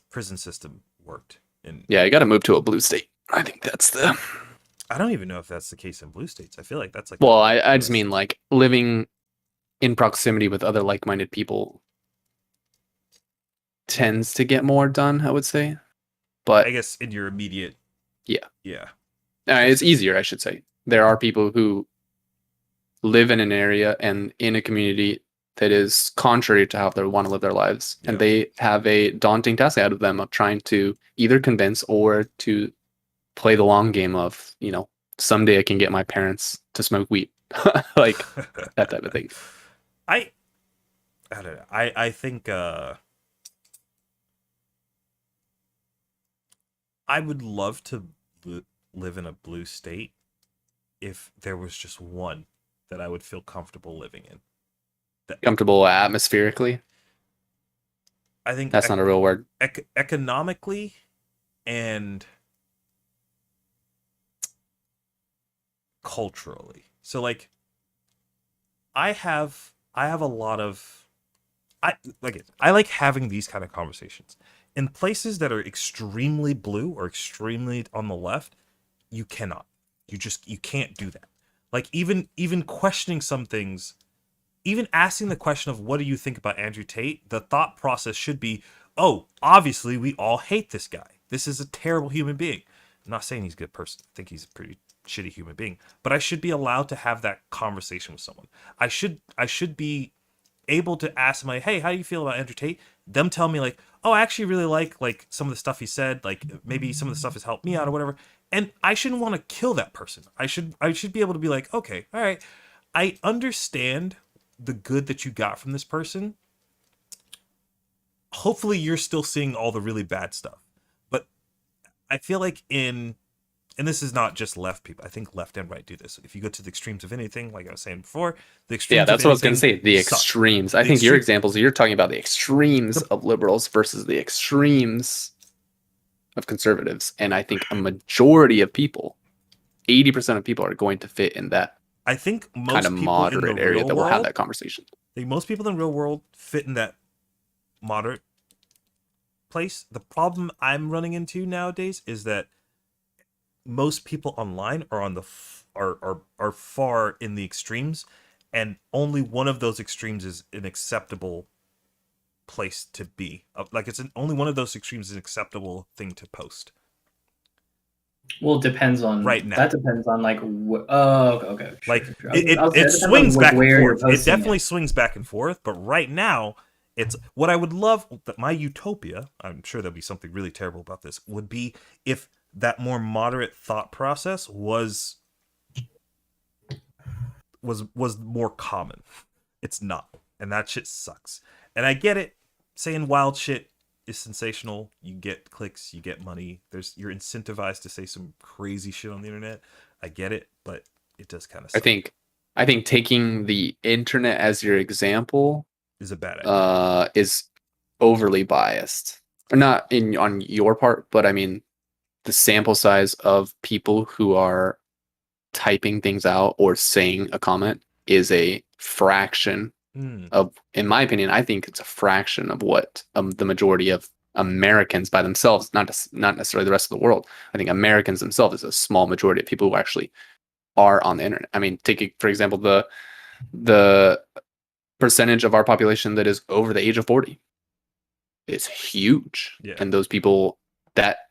prison system worked. Yeah, you got to move to a blue state. I think that's the I don't even know if that's the case in blue states. I feel like that's like. Well, I just mean like living in proximity with other like-minded people tends to get more done, I would say. But I guess in your immediate. Yeah. It's easier, I should say. There are people who live in an area and in a community that is contrary to how they want to live their lives. Yeah. And they have a daunting task out of them of trying to either convince or to play the long game of, someday I can get my parents to smoke weed. Like that type of thing. I don't know. I think I would love to live in a blue state if there was just one that I would feel comfortable living in. Comfortable atmospherically? I think that's not a real word. Economically and culturally. So like I have a lot of I like having these kind of conversations. In places that are extremely blue or extremely on the left, you cannot. You can't do that. Like even questioning some things, even asking the question of what do you think about Andrew Tate, the thought process should be, oh, obviously we all hate this guy. This is a terrible human being. I'm not saying he's a good person. I think he's a pretty shitty human being. But I should be allowed to have that conversation with someone. I should be able to ask somebody, hey, how do you feel about Andrew Tate? Them tell me like, oh, I actually really like some of the stuff he said. Like maybe some of the stuff has helped me out or whatever. And I shouldn't want to kill that person. I should be able to be like, okay, all right, I understand the good that you got from this person. Hopefully you're still seeing all the really bad stuff. But I feel like and this is not just left people. I think left and right do this. If you go to the extremes of anything, like I was saying before, the extremes. Yeah, that's of what I was going to say. The suck. Extremes. I think your examples, you're talking about the extremes of liberals versus the extremes of conservatives. And I think a majority of people, 80% of people, are going to fit in that. I think most kind of people moderate in the area real that will world, have that conversation. I think most people in the real world fit in that moderate place. The problem I'm running into nowadays is that most people online are on the are far in the extremes, and only one of those extremes is an acceptable place to be. Like only one of those extremes is an acceptable thing to post. Well, it depends on right now. That depends on like okay. Sure, like sure. it swings back and forth. It definitely swings back and forth. But right now, it's what I would love. My utopia. I'm sure there'll be something really terrible about this. Would be if that more moderate thought process was more common. It's not, and that shit sucks. And I get it. Saying wild shit is sensational. You get clicks, you get money. You're incentivized to say some crazy shit on the internet. I get it, but it does kind of suck. I think taking the internet as your example is a bad idea. Is overly biased. Or not on your part, but I mean the sample size of people who are typing things out or saying a comment is a fraction of, in my opinion, I think it's a fraction of what the majority of Americans by themselves, not necessarily the rest of the world. I think Americans themselves is a small majority of people who actually are on the internet. I mean, take for example the percentage of our population that is over the age of 40 is huge, and those people, that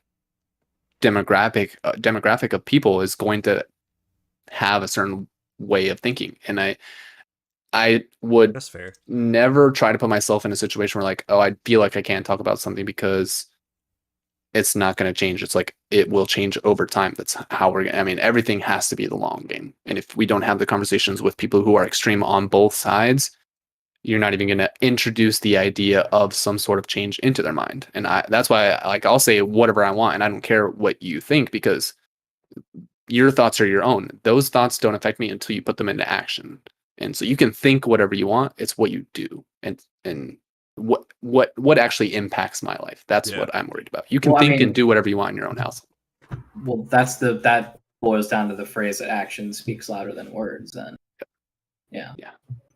demographic of people is going to have a certain way of thinking, and I would That's fair. Never try to put myself in a situation where like, oh, I feel like I can't talk about something because it's not going to change. It's like, it will change over time. That's how I mean, everything has to be the long game. And if we don't have the conversations with people who are extreme on both sides, you're not even going to introduce the idea of some sort of change into their mind. And that's why I'll say whatever I want, and I don't care what you think, because your thoughts are your own. Those thoughts don't affect me until you put them into action. And so you can think whatever you want. It's what you do, and what actually impacts my life. That's what I'm worried about. You can think and do whatever you want in your own house. Well, that boils down to the phrase that action speaks louder than words. Then, yeah.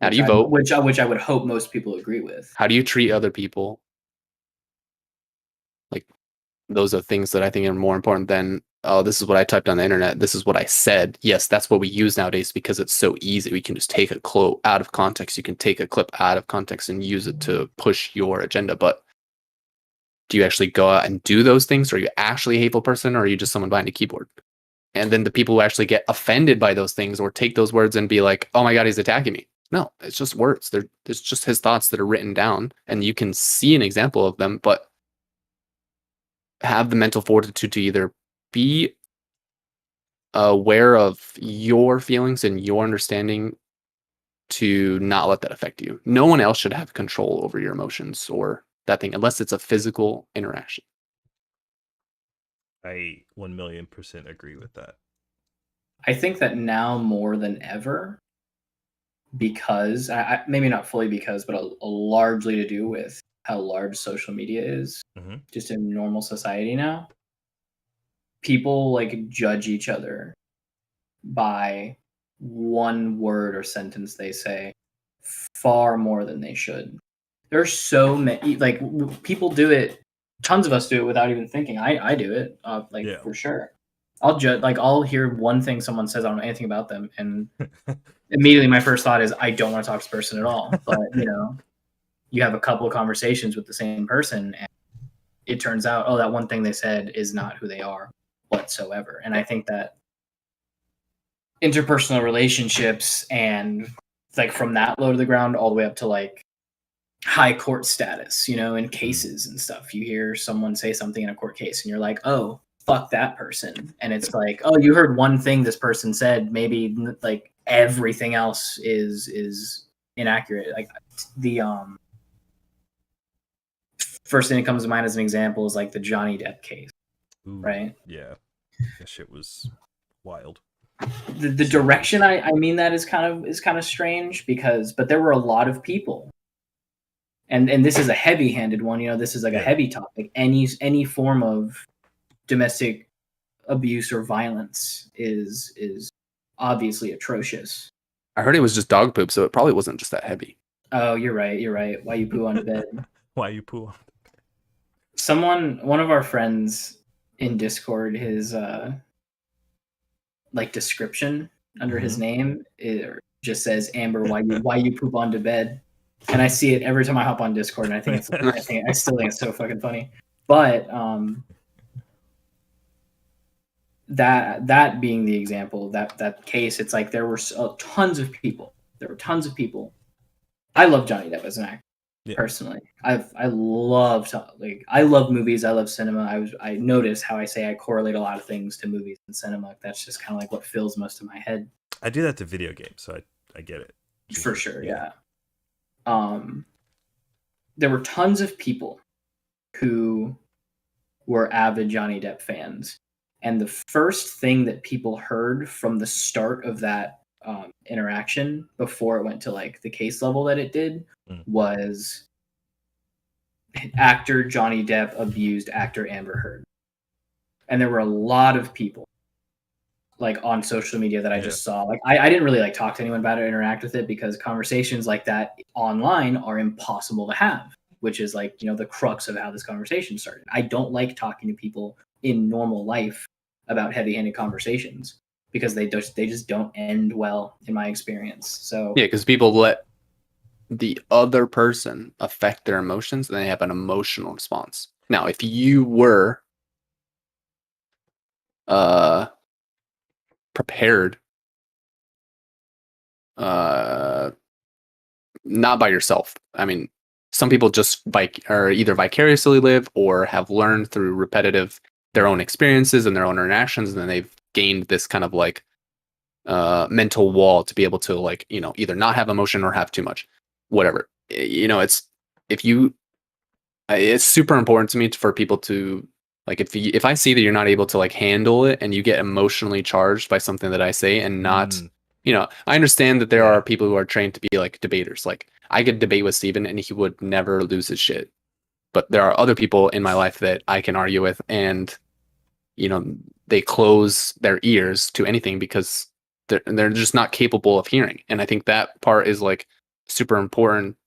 How do you vote? Which I would hope most people agree with. How do you treat other people? Like, those are things that I think are more important than oh, this is what I typed on the internet. This is what I said. Yes, that's what we use nowadays because it's so easy. We can just take a quote out of context. You can take a clip out of context and use it to push your agenda. But do you actually go out and do those things? Or are you actually a hateful person? Or are you just someone behind a keyboard? And then the people who actually get offended by those things or take those words and be like, oh my God, he's attacking me. No, it's just words. There's just his thoughts that are written down and you can see an example of them, but have the mental fortitude to either be aware of your feelings and your understanding to not let that affect you. No one else should have control over your emotions or that thing unless it's a physical interaction. I 1,000,000% agree with that. I think that now more than ever, because maybe not fully because, but largely to do with how large social media is just in normal society now, people like judge each other by one word or sentence they say far more than they should. There's so many, like, people do it. Tons of us do it without even thinking. I do it, for sure. I'll judge, like, I'll hear one thing someone says, I don't know anything about them, and immediately my first thought is I don't want to talk to this person at all. But you have a couple of conversations with the same person, and it turns out, oh, that one thing they said is not who they are whatsoever. And I think that interpersonal relationships, and like from that low to the ground all the way up to like high court status, in cases and stuff, you hear someone say something in a court case and you're like, oh, fuck that person. And it's like, oh, you heard one thing this person said, maybe like everything else is inaccurate. Like the first thing that comes to mind as an example is like the Johnny Depp case. Ooh, right? Yeah. That shit was wild. The direction I mean that is kind of strange but there were a lot of people, and this is a heavy-handed one. This is like a heavy topic. Any form of domestic abuse or violence is obviously atrocious. I heard it was just dog poop, so it probably wasn't just that heavy. Oh, you're right. Why you poo on the bed? Why you poo on the bed? One of our friends in Discord, his like description under his name, it just says, Amber, why you poop onto bed? And I see it every time I hop on Discord, and I think I still think it's so fucking funny. But that being the example, that case, it's like there were tons of people. There were tons of people. I love Johnny Depp as an actor. Yeah. Personally, I love movies. I love cinema. I notice how I say I correlate a lot of things to movies and cinema. That's just kind of like what fills most of my head. I do that to video games, so I get it. For sure, yeah. There were tons of people who were avid Johnny Depp fans, and the first thing that people heard from the start of that interaction before it went to like the case level that it did was actor Johnny Depp abused actor Amber Heard. And there were a lot of people like on social media that I just saw. Like I didn't really like talk to anyone about it or interact with it because conversations like that online are impossible to have, which is like, the crux of how this conversation started. I don't like talking to people in normal life about heavy-handed conversations because they just don't end well in my experience. So yeah, because people let the other person affect their emotions and they have an emotional response. Now, if you were prepared, not by yourself. I mean, some people just are either vicariously live or have learned through repetitive their own experiences and their own interactions, and then they've gained this kind of like mental wall to be able to like either not have emotion or have too much, whatever. It's super important to me for people to like if I see that you're not able to like handle it and you get emotionally charged by something that I say and not I understand that there are people who are trained to be like debaters. Like I could debate with Steven and he would never lose his shit. But there are other people in my life that I can argue with and they close their ears to anything because they're just not capable of hearing. And I think that part is like super important.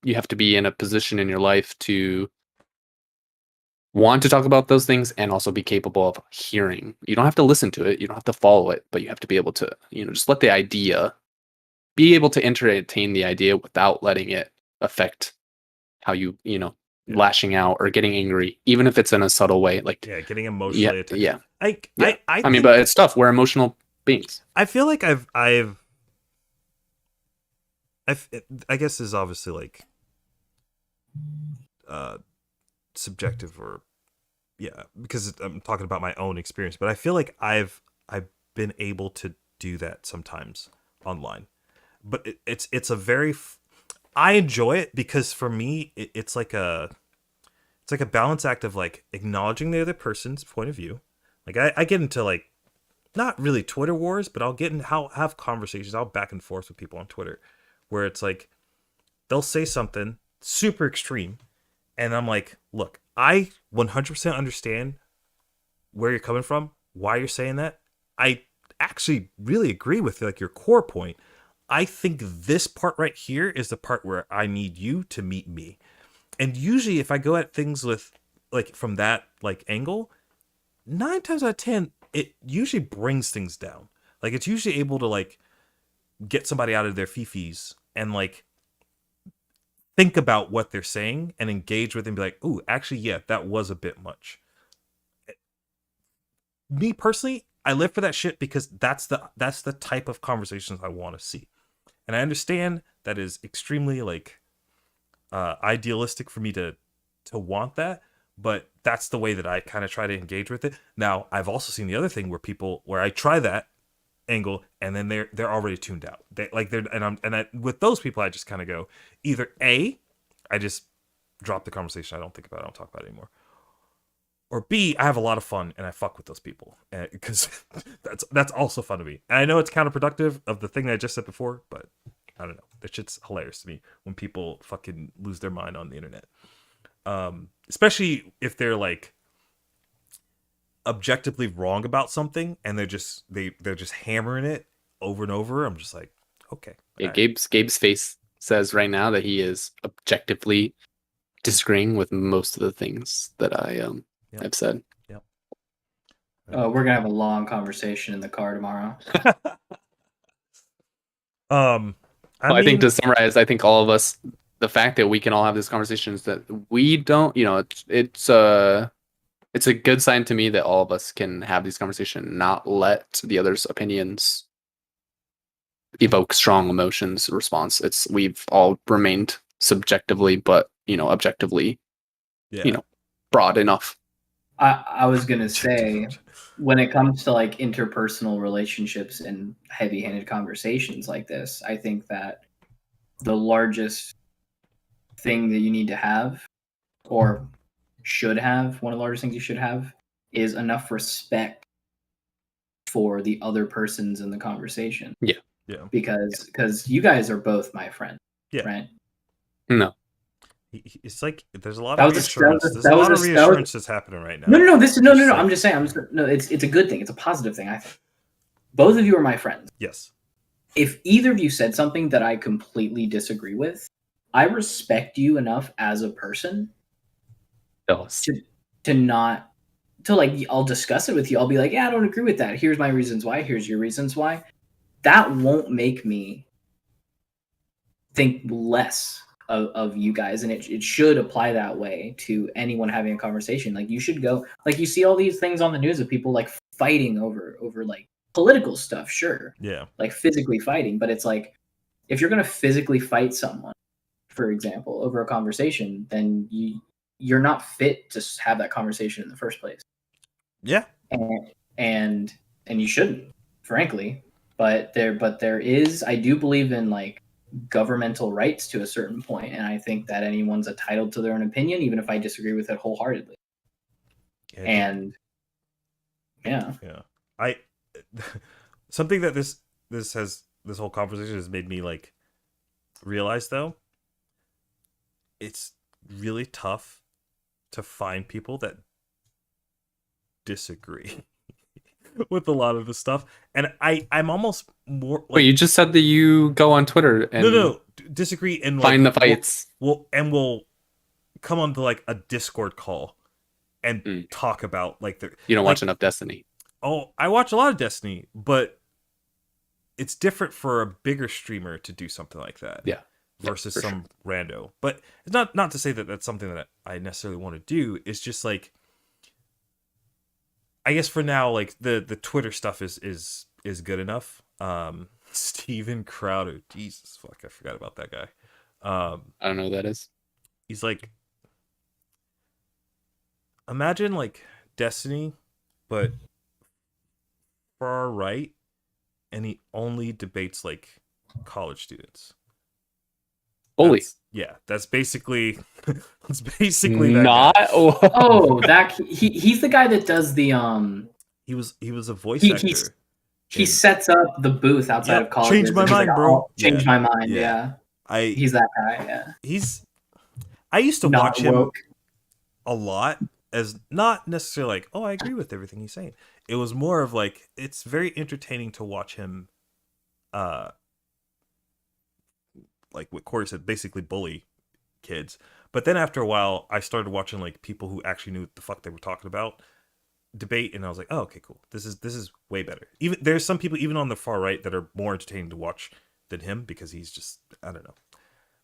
You have to be in a position in your life to want to talk about those things and also be capable of hearing. You don't have to listen to it, you don't have to follow it, but you have to be able to, just let the idea, be able to entertain the idea without letting it affect how lashing out or getting angry, even if it's in a subtle way. Like getting emotionally attacked. Yeah. I mean, but it's tough. We're emotional beings. I feel like I guess this is obviously like subjective, or because I'm talking about my own experience, but I feel like I've been able to do that sometimes online, but it's a very I enjoy it, because for me it's like a balance act of like acknowledging the other person's point of view. Like I get into like, not really Twitter wars, but I'll have conversations, I'll back and forth with people on Twitter where it's like they'll say something super extreme and I'm like, look, I 100% understand where you're coming from, why you're saying that. I actually really agree with like your core point. I think this part right here is the part where I need you to meet me. And usually if I go at things with like from that like angle, 9 times out of 10, it usually brings things down. Like it's usually able to like get somebody out of their fifis and like think about what they're saying and engage with them and be like, ooh, actually, yeah, that was a bit much. Me personally, I live for that shit because that's the type of conversations I want to see. And I understand that is extremely like idealistic for me to want that, but that's the way that I kind of try to engage with it. Now, I've also seen the other thing where I try that angle and then they're already tuned out. With those people I just kind of go, either A, I just drop the conversation, I don't think about it, I don't talk about it anymore, or B, I have a lot of fun and I fuck with those people, because that's also fun to me. And I know it's counterproductive of the thing that I just said before, but I don't know, that shit's hilarious to me when people fucking lose their mind on the internet, especially if they're like objectively wrong about something and they're just hammering it over and over. I'm just like, okay. Yeah, Gabe's face says right now that he is objectively disagreeing with most of the things that I've said. Yep. We're gonna have a long conversation in the car tomorrow. I think to summarize, I think all of us, the fact that we can all have this conversation is that we don't, it's a good sign to me that all of us can have these conversations, not let the other's opinions evoke strong emotions response. We've all remained subjectively, but objectively, broad enough. I was gonna say, when it comes to like interpersonal relationships and heavy-handed conversations like this, I think that the largest thing that you need to have, or should have, one of the largest things you should have, is enough respect for the other persons in the conversation. Yeah. Because you guys are both my friends. Yeah. Right? No. It's like there's a lot of reassurance. There's a lot of reassurance that's happening right now. No. No. I'm just saying. It's a good thing. It's a positive thing. I think both of you are my friends. Yes. If either of you said something that I completely disagree with, I respect you enough as a person to not like, I'll discuss it with you. I'll be like, yeah, I don't agree with that. Here's my reasons why. Here's your reasons why. That won't make me think less of you guys, and it should apply that way to anyone having a conversation. Like, you should go, like, you see all these things on the news of people like fighting over like political stuff, sure, like physically fighting, but it's like, if you're gonna physically fight someone, for example, over a conversation, then you're not fit to have that conversation in the first place. And you shouldn't, frankly. But there is, I do believe in like governmental rights to a certain point, and I think that anyone's entitled to their own opinion, even if I disagree with it wholeheartedly. I something that this whole conversation has made me like realize, though, it's really tough to find people that disagree with a lot of the stuff, and I'm almost more like, wait, you just said that you go on Twitter and disagree and find the fights. We'll come onto like a Discord call and talk about like the. You don't watch enough Destiny. Oh, I watch a lot of Destiny, but it's different for a bigger streamer to do something like that. Yeah. Versus some rando. But it's not to say that that's something that I necessarily want to do. It's just like, I guess for now, like the Twitter stuff is good enough. Steven Crowder, Jesus fuck, I forgot about that guy. I don't know who that is. He's like, imagine like Destiny, but far right, and he only debates like college students. Holy. That's basically that not guy. That he's the guy that does the he was a voice actor. He sets up the booth outside of college. Change my mind, bro. Change my mind. Yeah. He's that guy. Yeah. I used to watch him a lot, as not necessarily like, oh, I agree with everything he's saying. It was more of like, it's very entertaining to watch him like what Corey said, basically bully kids. But then after a while, I started watching like people who actually knew what the fuck they were talking about debate, and I was like, oh, okay, cool. This is way better. Even there's some people even on the far right that are more entertaining to watch than him, because he's just, I don't know.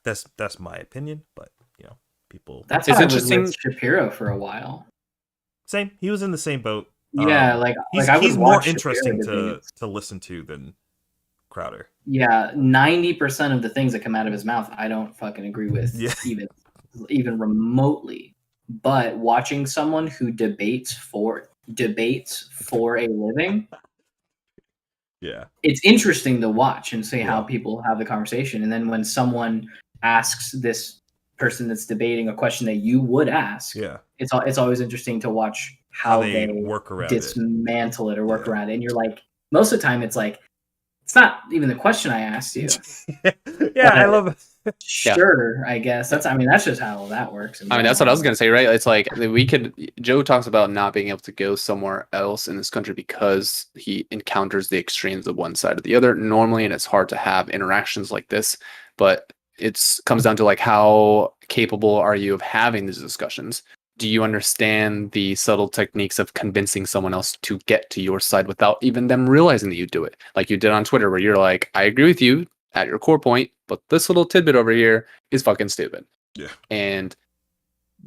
That's my opinion, but you know, people. That's how I was with Shapiro for a while. Same. He was in the same boat. Yeah, he's more interesting to listen to than Crowder. Yeah, 90% of the things that come out of his mouth, I don't fucking agree with, even remotely. But watching someone who debates for a living, it's interesting to watch and see how people have the conversation. And then when someone asks this person that's debating a question that you would ask, it's always interesting to watch how they work around dismantle it or work around it. And you're like, most of the time, it's like, it's not even the question I asked you. I love it. Sure, I guess that's just how that works. I mean, that's what I was gonna say, right? It's like Joe talks about not being able to go somewhere else in this country because he encounters the extremes of one side or the other normally, and it's hard to have interactions like this. But it comes down to like, how capable are you of having these discussions? Do you understand the subtle techniques of convincing someone else to get to your side without even them realizing that you do it? Like you did on Twitter, where you're like, I agree with you at your core point, but this little tidbit over here is fucking stupid. Yeah. And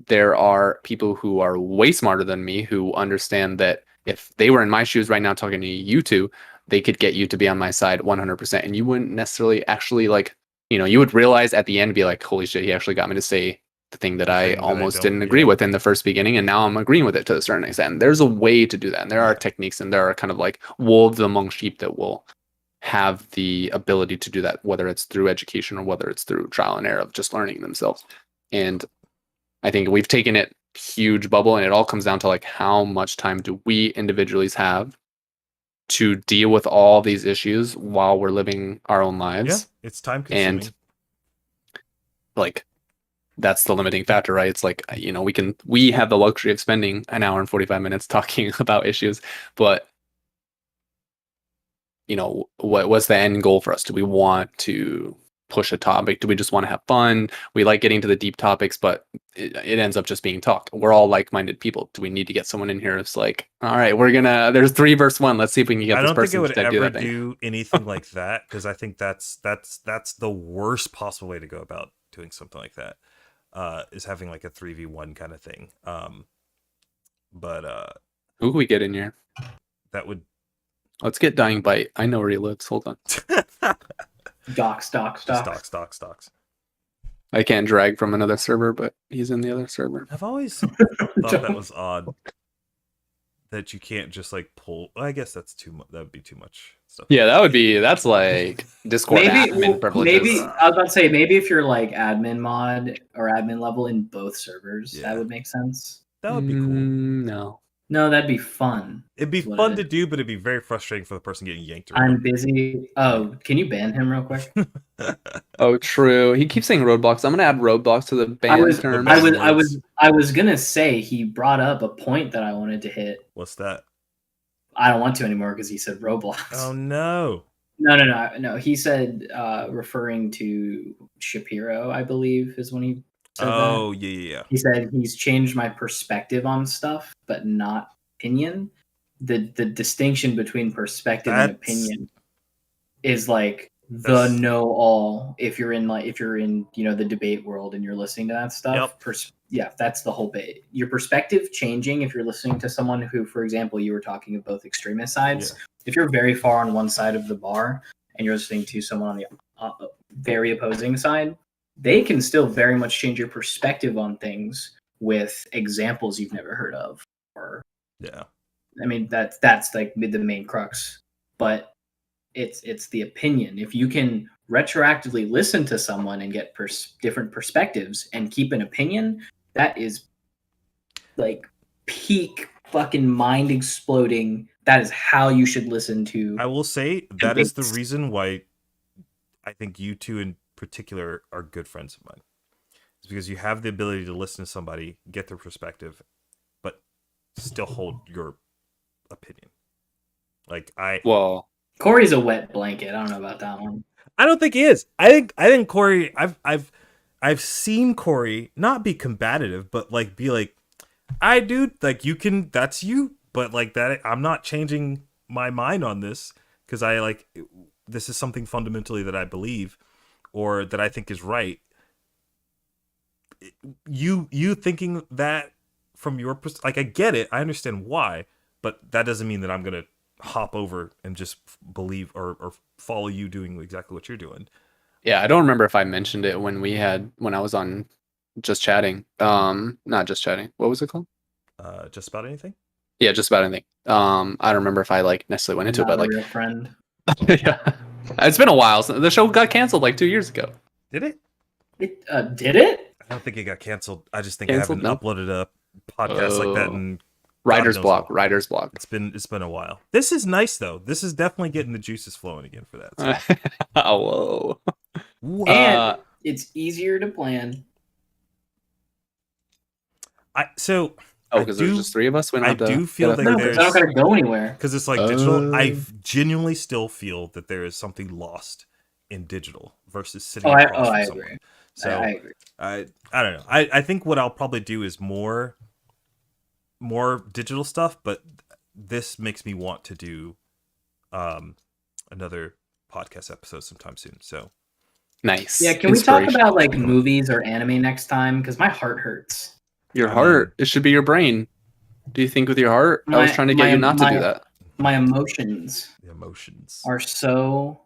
there are people who are way smarter than me who understand that if they were in my shoes right now talking to you two, they could get you to be on my side 100%. And you wouldn't necessarily actually like, you would realize at the end, be like, holy shit, he actually got me to say the thing that I almost didn't agree with in the first beginning, and now I'm agreeing with it to a certain extent. There's a way to do that, and there are techniques, and there are kind of like wolves among sheep that will have the ability to do that, whether it's through education or whether it's through trial and error of just learning themselves. And I think we've taken it huge bubble, and it all comes down to like, how much time do we individually have to deal with all these issues while we're living our own lives? Yeah, it's time consuming. And like, that's the limiting factor, right? It's like, we have the luxury of spending an hour and 45 minutes talking about issues, but what's the end goal for us? Do we want to push a topic? Do we just want to have fun? We like getting to the deep topics, but it ends up just being talk. We're all like-minded people. Do we need to get someone in here that's like, all right, there's 3 versus 1. Let's see if we can get this person to do that thing. I don't think it would ever do anything like that, because I think that's the worst possible way to go about doing something like that. Is having like a 3v1 kind of thing. But who can we get in here? That would. Let's get Dying Bite. I know where he lives. Hold on. Docs. I can't drag from another server, but he's in the other server. I've always thought that was odd. That you can't just like pull. I guess that's too much. That would be too much stuff. Yeah, that's like Discord admin privileges. Maybe I was about to say, maybe if you're like admin mod or admin level in both servers, that would make sense. That would be cool. No, that'd be fun. It'd be fun to do, but it'd be very frustrating for the person getting yanked around. I'm busy. Oh, can you ban him real quick? Oh, true. He keeps saying roadblocks. I'm gonna add roadblocks to the ban term. I was gonna say, he brought up a point that I wanted to hit. What's that? I don't want to anymore because he said Roblox. Oh no. No. He said referring to Shapiro, I believe, is when he said Oh, that. yeah. He said he's changed my perspective on stuff, but not opinion. The distinction between perspective and opinion is like the know all. If you're in the debate world and you're listening to that stuff, that's the whole bit. Your perspective changing if you're listening to someone who, for example, you were talking of both extremist sides. Yeah. If you're very far on one side of the bar and you're listening to someone on the very opposing side, they can still very much change your perspective on things with examples you've never heard of. Or I mean that's like the main crux, but it's the opinion. If you can retroactively listen to someone and get different perspectives and keep an opinion, that is like peak fucking mind exploding. That is how you should listen to. I will say that is the reason why I think you two in particular are good friends of mine. It's because you have the ability to listen to somebody, get their perspective, but still hold your opinion. Corey's a wet blanket. I don't know about that one. I don't think he is. I think Corey. I've seen Corey not be combative, but like be like, dude, like you can. That's you. But like that, I'm not changing my mind on this because this is something fundamentally that I believe or that I think is right. You thinking that from your perspective, like I get it, I understand why, but that doesn't mean that I'm gonna hop over and just believe or follow you doing exactly what you're doing. Yeah, I don't remember if I mentioned it when I was on Just Chatting. Not Just Chatting. What was it called? Just About Anything? Yeah, Just About Anything. I don't remember if I necessarily went into it, but real friend. Yeah. It's been a while. The show got canceled 2 years ago. Did it? Did it? I don't think it got canceled. I just think I haven't uploaded a podcast like that in Writer's block. It's been a while. This is nice though. This is definitely getting the juices flowing again for that. So. Whoa. And it's easier to plan. Because there's just three of us. I do feel that there's not going to go anywhere because it's like digital. I genuinely still feel that there is something lost in digital versus sitting across from someone. Agree. So I agree. I don't know. I think what I'll probably do is more digital stuff, but this makes me want to do another podcast episode sometime soon. So nice. Yeah, can we talk about movies or anime next time? Because my heart hurts. Your heart? It should be your brain. Do you think with your heart? I was trying to get you not to do that. My emotions. The emotions are so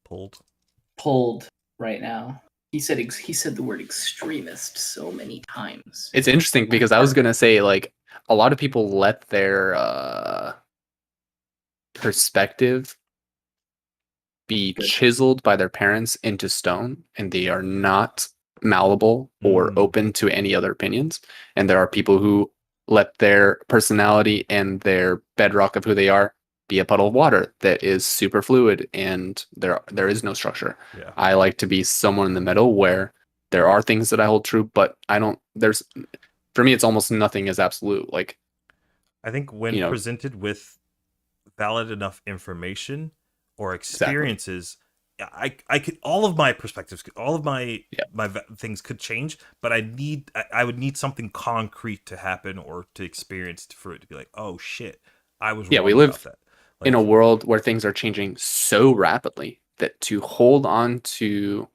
pulled right now. He said the word extremist so many times. It's interesting because I was gonna say a lot of people let their perspective be chiseled by their parents into stone, and they are not malleable or open to any other opinions. And there are people who let their personality and their bedrock of who they are be a puddle of water that is super fluid and there is no structure. Yeah. I like to be somewhere in the middle where there are things that I hold true, but for me it's almost nothing is absolute. I think when presented with valid enough information or experiences, I could, all of my perspectives, all of my things could change, but I would need something concrete to happen or to experience for it to be like, oh shit, I was wrong. We live about that. In a world where things are changing so rapidly that to hold on to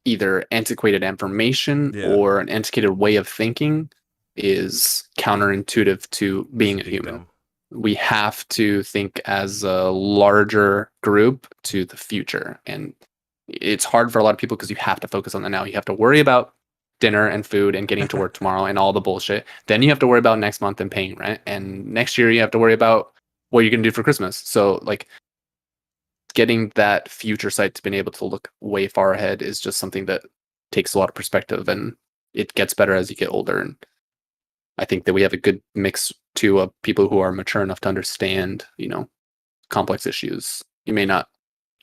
either antiquated information or an antiquated way of thinking is counterintuitive to being a human. Dumb. We have to think as a larger group to the future. And it's hard for a lot of people because you have to focus on the now. You have to worry about dinner and food and getting to work tomorrow and all the bullshit. Then you have to worry about next month and paying rent. And next year you have to worry about what you're going to do for Christmas. So getting that future sight to being able to look way far ahead is just something that takes a lot of perspective, and it gets better as you get older. And I think that we have a good mix too of people who are mature enough to understand, complex issues. You may not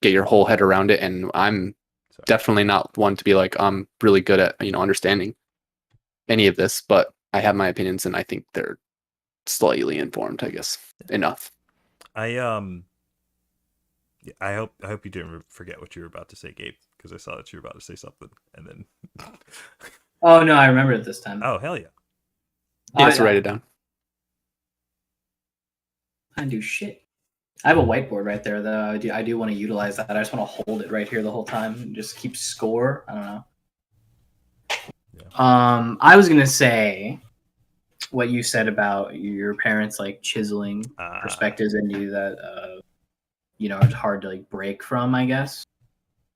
get your whole head around it, and I'm definitely not one to be I'm really good at understanding any of this, but I have my opinions, and I think they're slightly informed, I guess, enough. I hope you didn't forget what you were about to say, Gabe. because I saw that you were about to say something, and then. Oh no, I remember it this time. Oh hell yeah! Yes, write it down. I do shit. I have a whiteboard right there, though. I do want to utilize that. I just want to hold it right here the whole time and just keep score. I don't know. Yeah. I was gonna say what you said about your parents like chiseling perspectives into you that it's hard to like break from. I guess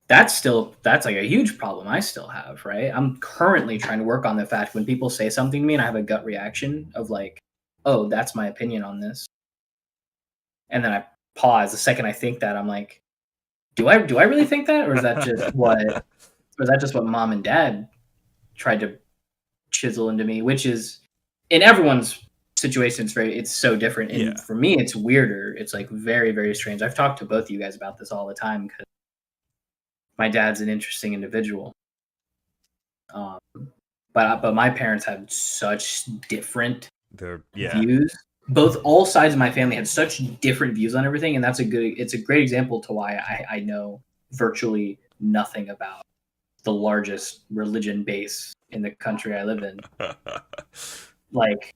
that's like a huge problem I still have. Right. I'm currently trying to work on the fact when people say something to me and I have a gut reaction of like, oh, that's my opinion on this, and then I pause the second I think that. I'm like, do I really think that, or is that just what mom and dad tried to chisel into me? Which is, in everyone's situation, it's so different. And for me, it's weirder. It's like very, very strange. I've talked to both of you guys about this all the time because my dad's an interesting individual. But my parents had such different views. All sides of my family had such different views on everything, and it's a great example to why I know virtually nothing about the largest religion base in the country I live in. Like,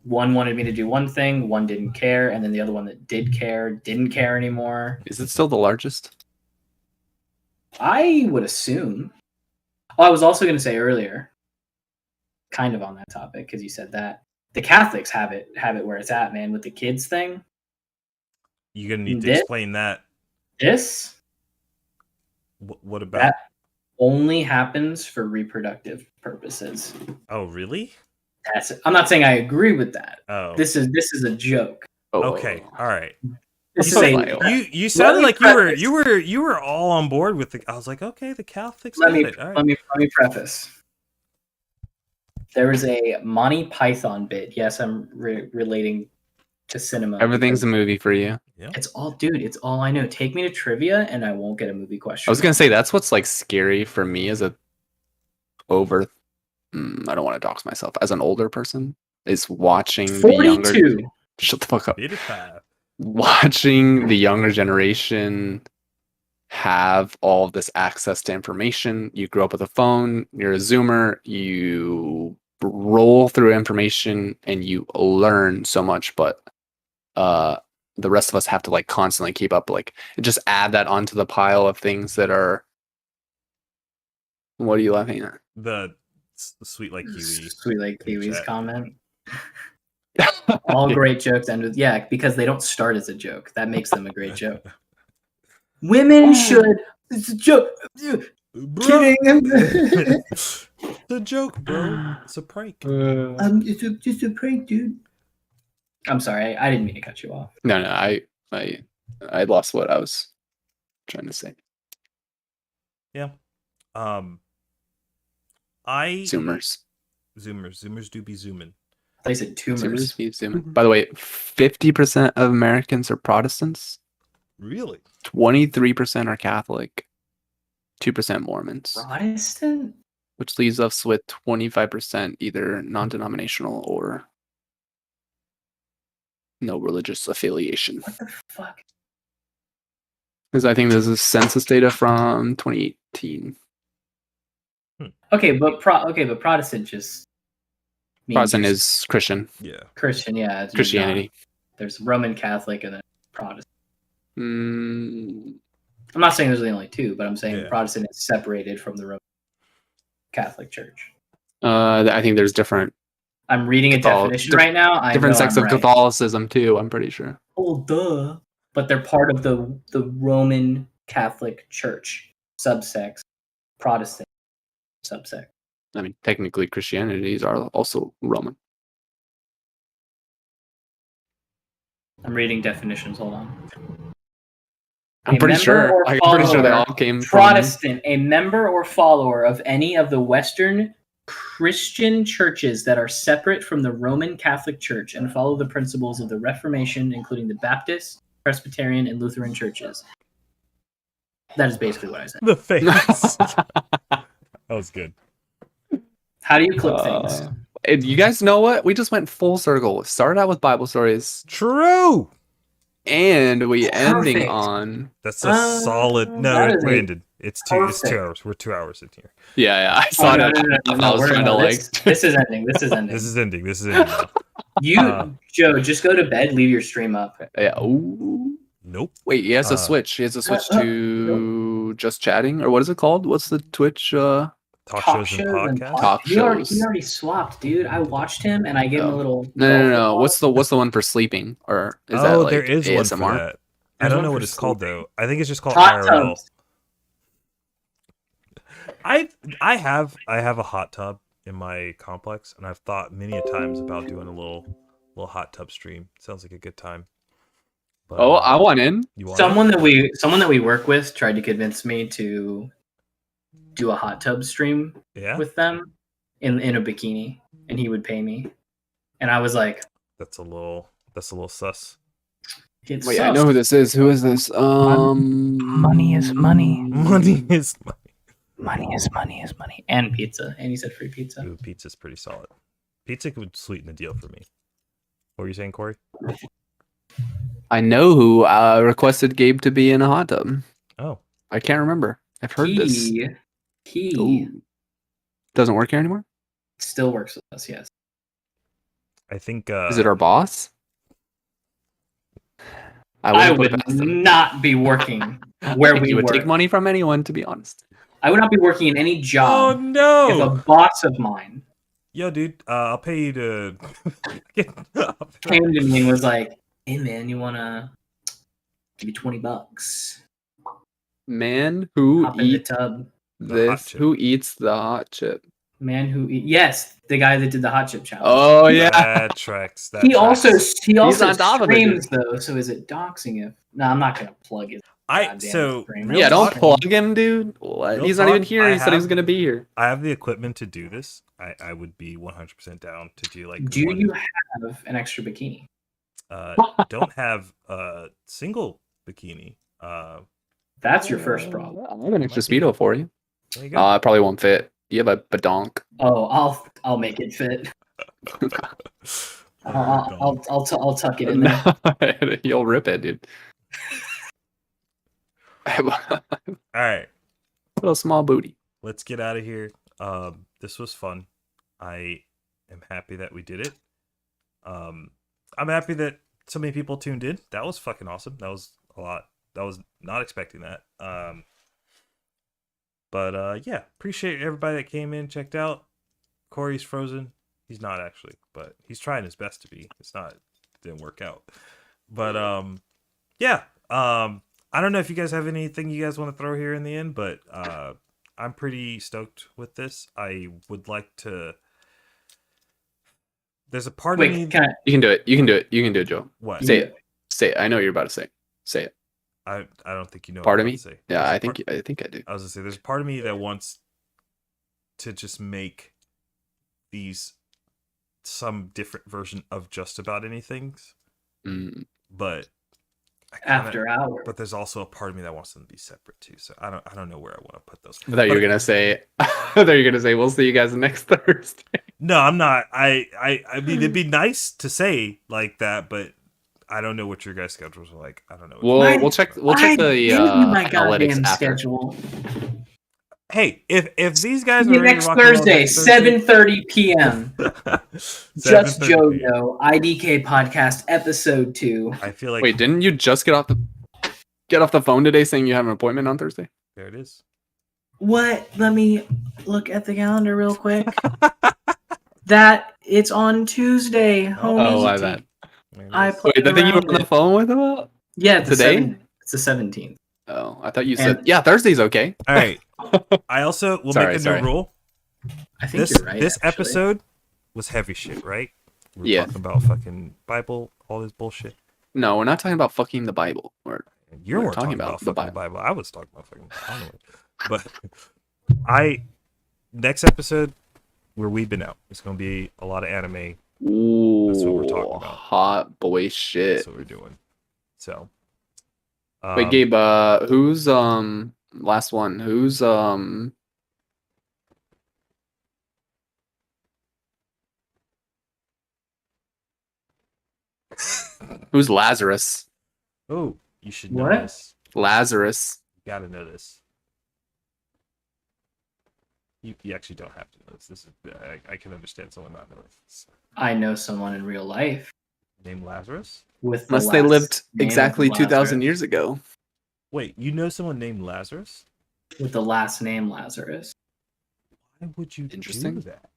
one wanted me to do one thing, one didn't care, and then the other one that did care didn't care anymore. Is it still the largest? I would assume. Oh, I was also going to say earlier, kind of on that topic, because you said that. The Catholics have it where it's at, man, with the kids thing. You're gonna need to explain that. This? What about? That only happens for reproductive purposes. Oh, really? I'm not saying I agree with that. Oh. This is a joke. Okay, all right. This is you sounded like you were all on board with the. I was like, okay, the Catholics got it. All right. Let me preface. There is a Monty Python bit. Yes, I'm relating to cinema. Everything's a movie for you. Yeah. It's all I know. Take me to trivia and I won't get a movie question. I was going to say, that's what's like scary for me as I don't want to dox myself, as an older person, is watching 42. the younger. Shut the fuck up. 85. Watching the younger generation have all of this access to information. You grew up with a phone, you're a Zoomer, you roll through information and you learn so much, but the rest of us have to like constantly keep up, like just add that onto the pile of things that are. What are you laughing at? The Sweet Like Kiwi. Sweet Like Kiwi's comment. All great jokes end with because they don't start as a joke. That makes them a great joke. Women should. It's a joke. Kidding. It's a joke, bro. It's a prank. It's just a prank, dude. I'm sorry. I didn't mean to cut you off. No. I lost what I was trying to say. Yeah. Zoomers do be zooming. I said tumors. Zoomers be zooming. By the way, 50% of Americans are Protestants. Really? 23% are Catholic. 2% Mormons. Protestant? Which leaves us with 25% either non-denominational or no religious affiliation. What the fuck? Because I think this is census data from 2018. Okay, but Protestant just means Protestant is Christian. Yeah. Christian, yeah. Christianity. There's Roman Catholic and then Protestant. Mm. I'm not saying there's only two, but I'm saying Protestant is separated from the Roman Catholic Church. I think there's different. I'm reading a definition right now. Different sects of Catholicism too. I'm pretty sure. Oh, duh! But they're part of the Roman Catholic Church subsect, Protestant subsect. I mean, technically, Christianities are also Roman. I'm reading definitions. Hold on. I'm pretty sure they all came from Protestant, a member or follower of any of the Western Christian churches that are separate from the Roman Catholic Church and follow the principles of the Reformation, including the Baptist, Presbyterian, and Lutheran churches. That is basically what I said. The face. That was good. How do you clip things? You guys know what? We just went full circle. Started out with Bible stories. True. And we ending on. That's a solid. No, we ended. It's 2 hours. We're 2 hours in here. Yeah, I saw it. I was trying to like. This is ending. This is ending. This is ending now. Joe, just go to bed. Leave your stream up. Yeah. Ooh. Nope. Wait, he has to switch. He has to switch to just chatting, or what is it called? What's the Twitch? Talk shows and podcasts. Talk shows. He already swapped, dude. I watched him and I gave him a little. No. What's the one for sleeping? Or is that like there is ASMR? one for that. I don't know what it's called though. I think it's just called hot IRL. tubs. I have a hot tub in my complex, and I've thought many a times about doing a little hot tub stream. Sounds like a good time. But, I want in. Someone that we work with tried to convince me to do a hot tub stream with them in a bikini, and he would pay me, and I was like, that's a little sus. Wait, I know who this is. Who is this? Money is money. Money is money. Money is money is money. And pizza. And he said free pizza. Ooh, pizza's pretty solid. Pizza would sweeten the deal for me. What were you saying, Corey? I know who requested Gabe to be in a hot tub. Oh. I can't remember. I've heard this. He doesn't work here anymore? Still works with us, yes. I think... is it our boss? I would not be working where we would work. take money from anyone, to be honest. I would not be working in any job. Oh, no! If a boss of mine... Yo, dude, I'll pay you to... came to me and was like, hey, man, you want to give you $20? Man who hop in the tub. This? Who eats the hot chip? Man who yes, the guy that did the hot chip challenge. Oh yeah, that tracks. He also streams it, though. So is it doxing him? No, I'm not gonna plug his. Don't plug him, dude. What? He's not even here. He said he was gonna be here. I have the equipment to do this. I would be 100% down to do like. Do you have an extra bikini? Don't have a single bikini. That's your first problem. I have an extra speedo for you. There you go. It probably won't fit. You have a badonk. Oh, I'll make it fit. I'll tuck it in there. You'll rip it, dude. All right. Little small booty. Let's get out of here. This was fun. I am happy that we did it. I'm happy that so many people tuned in. That was fucking awesome. That was a lot. That was not expecting that. But yeah, appreciate everybody that came in, checked out. Corey's frozen. He's not actually, but he's trying his best to be. Didn't work out. But yeah. I don't know if you guys have anything you guys want to throw here in the end, but I'm pretty stoked with this. I would like to. There's a part of me. You can do it. You can do it. You can do it, Joe. What? Say it. Say it. I know what you're about to say. Say it. I don't think you know. Part of me. Say. Yeah, I think I do. I was gonna say there's a part of me that wants to just make these some different version of just about anything, but after hours. But there's also a part of me that wants them to be separate too. So I don't know where I want to put those. I thought you were gonna say. We'll see you guys next Thursday. No, I'm not. I mean, it'd be nice to say like that, but I don't know what your guys' schedules are like. I don't know. We'll check the analytics schedule. Hey, if these guys are next Thursday, 7:30 p.m. Just Joe No IDK Podcast Episode 2. I feel like. Wait, didn't you just get off the phone today saying you have an appointment on Thursday? There it is. What? Let me look at the calendar real quick. That it's on Tuesday. I bet. Wait, the thing you were on the phone with about? Yeah, today. It's the 17th. Oh, I thought you said Thursday's okay. All right. I also will make a new rule. I think you're right. This episode was heavy shit, right? We're talking about fucking Bible, all this bullshit. No, we're not talking about fucking the Bible. We're talking about the Bible. I was talking about fucking the Bible. But next episode, we're weebing out. It's gonna be a lot of anime. Ooh, that's what we're talking about. Hot boy shit. That's what we're doing. So wait, Gabe, who's last one? Who's who's Lazarus? Oh, you should know this. Lazarus. You gotta know this. You actually don't have to know this. This is I can understand someone not knowing this. I know someone in real life Named Lazarus? with Unless they lived exactly 2,000 Lazarus. years ago. Wait, you know someone named Lazarus? With the last name Lazarus. Why would you Interesting. do that?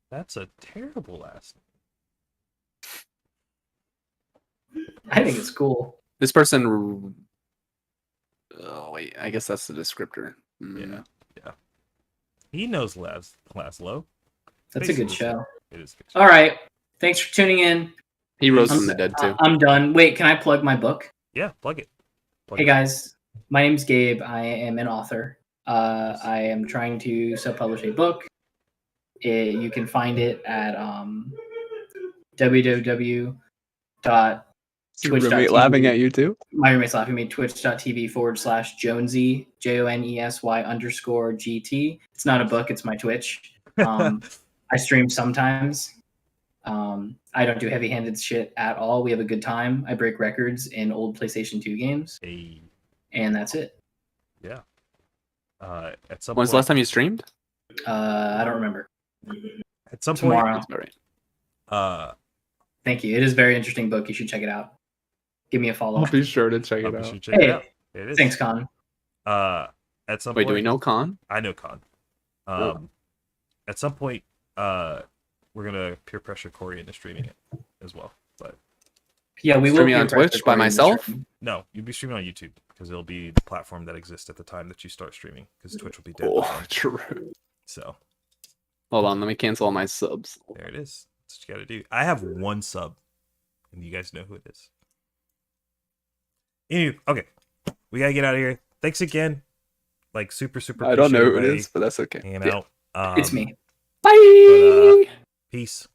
That's a terrible last name. I think it's cool. This person. Oh wait, I guess that's the descriptor. Yeah. He knows Laszlo. That's a good show. It is a good show. All right. Thanks for tuning in. He rose from the dead too. I'm done. Wait, can I plug my book? Yeah, plug it. Hey guys, my name's Gabe. I am an author. I am trying to self-publish a book. You can find it at www. Your roommate laughing at you too? My roommate's laughing at me. Twitch.tv/Jonesy JONESY_GT. It's not a book. It's my Twitch. I stream sometimes. I don't do heavy-handed shit at all. We have a good time. I break records in old PlayStation 2 games. Hey. And that's it. Yeah. At some When was the last time you streamed? I don't remember. At some Tomorrow. That's about right. Thank you. It is a very interesting book. You should check it out. Give me a follow. I'll be sure to check it you out. should check it out. It is. Thanks, Con. At some Wait, point, do we know Khan? I know Con. At some point, we're gonna peer pressure Corey into streaming it as well. But yeah, we will streaming be on Twitch by myself. no, you'll be streaming on YouTube because it'll be the platform that exists at the time that you start streaming because Twitch will be dead. Oh, true. So Hold on, let me cancel all my subs. there it is. That's what you gotta do. I have one sub, and you guys know who it is. Anyway, okay, we gotta get out of here. Thanks again. Like super. I don't know who it everybody is, but that's okay. hanging Yeah. out. It's me. Bye. Peace.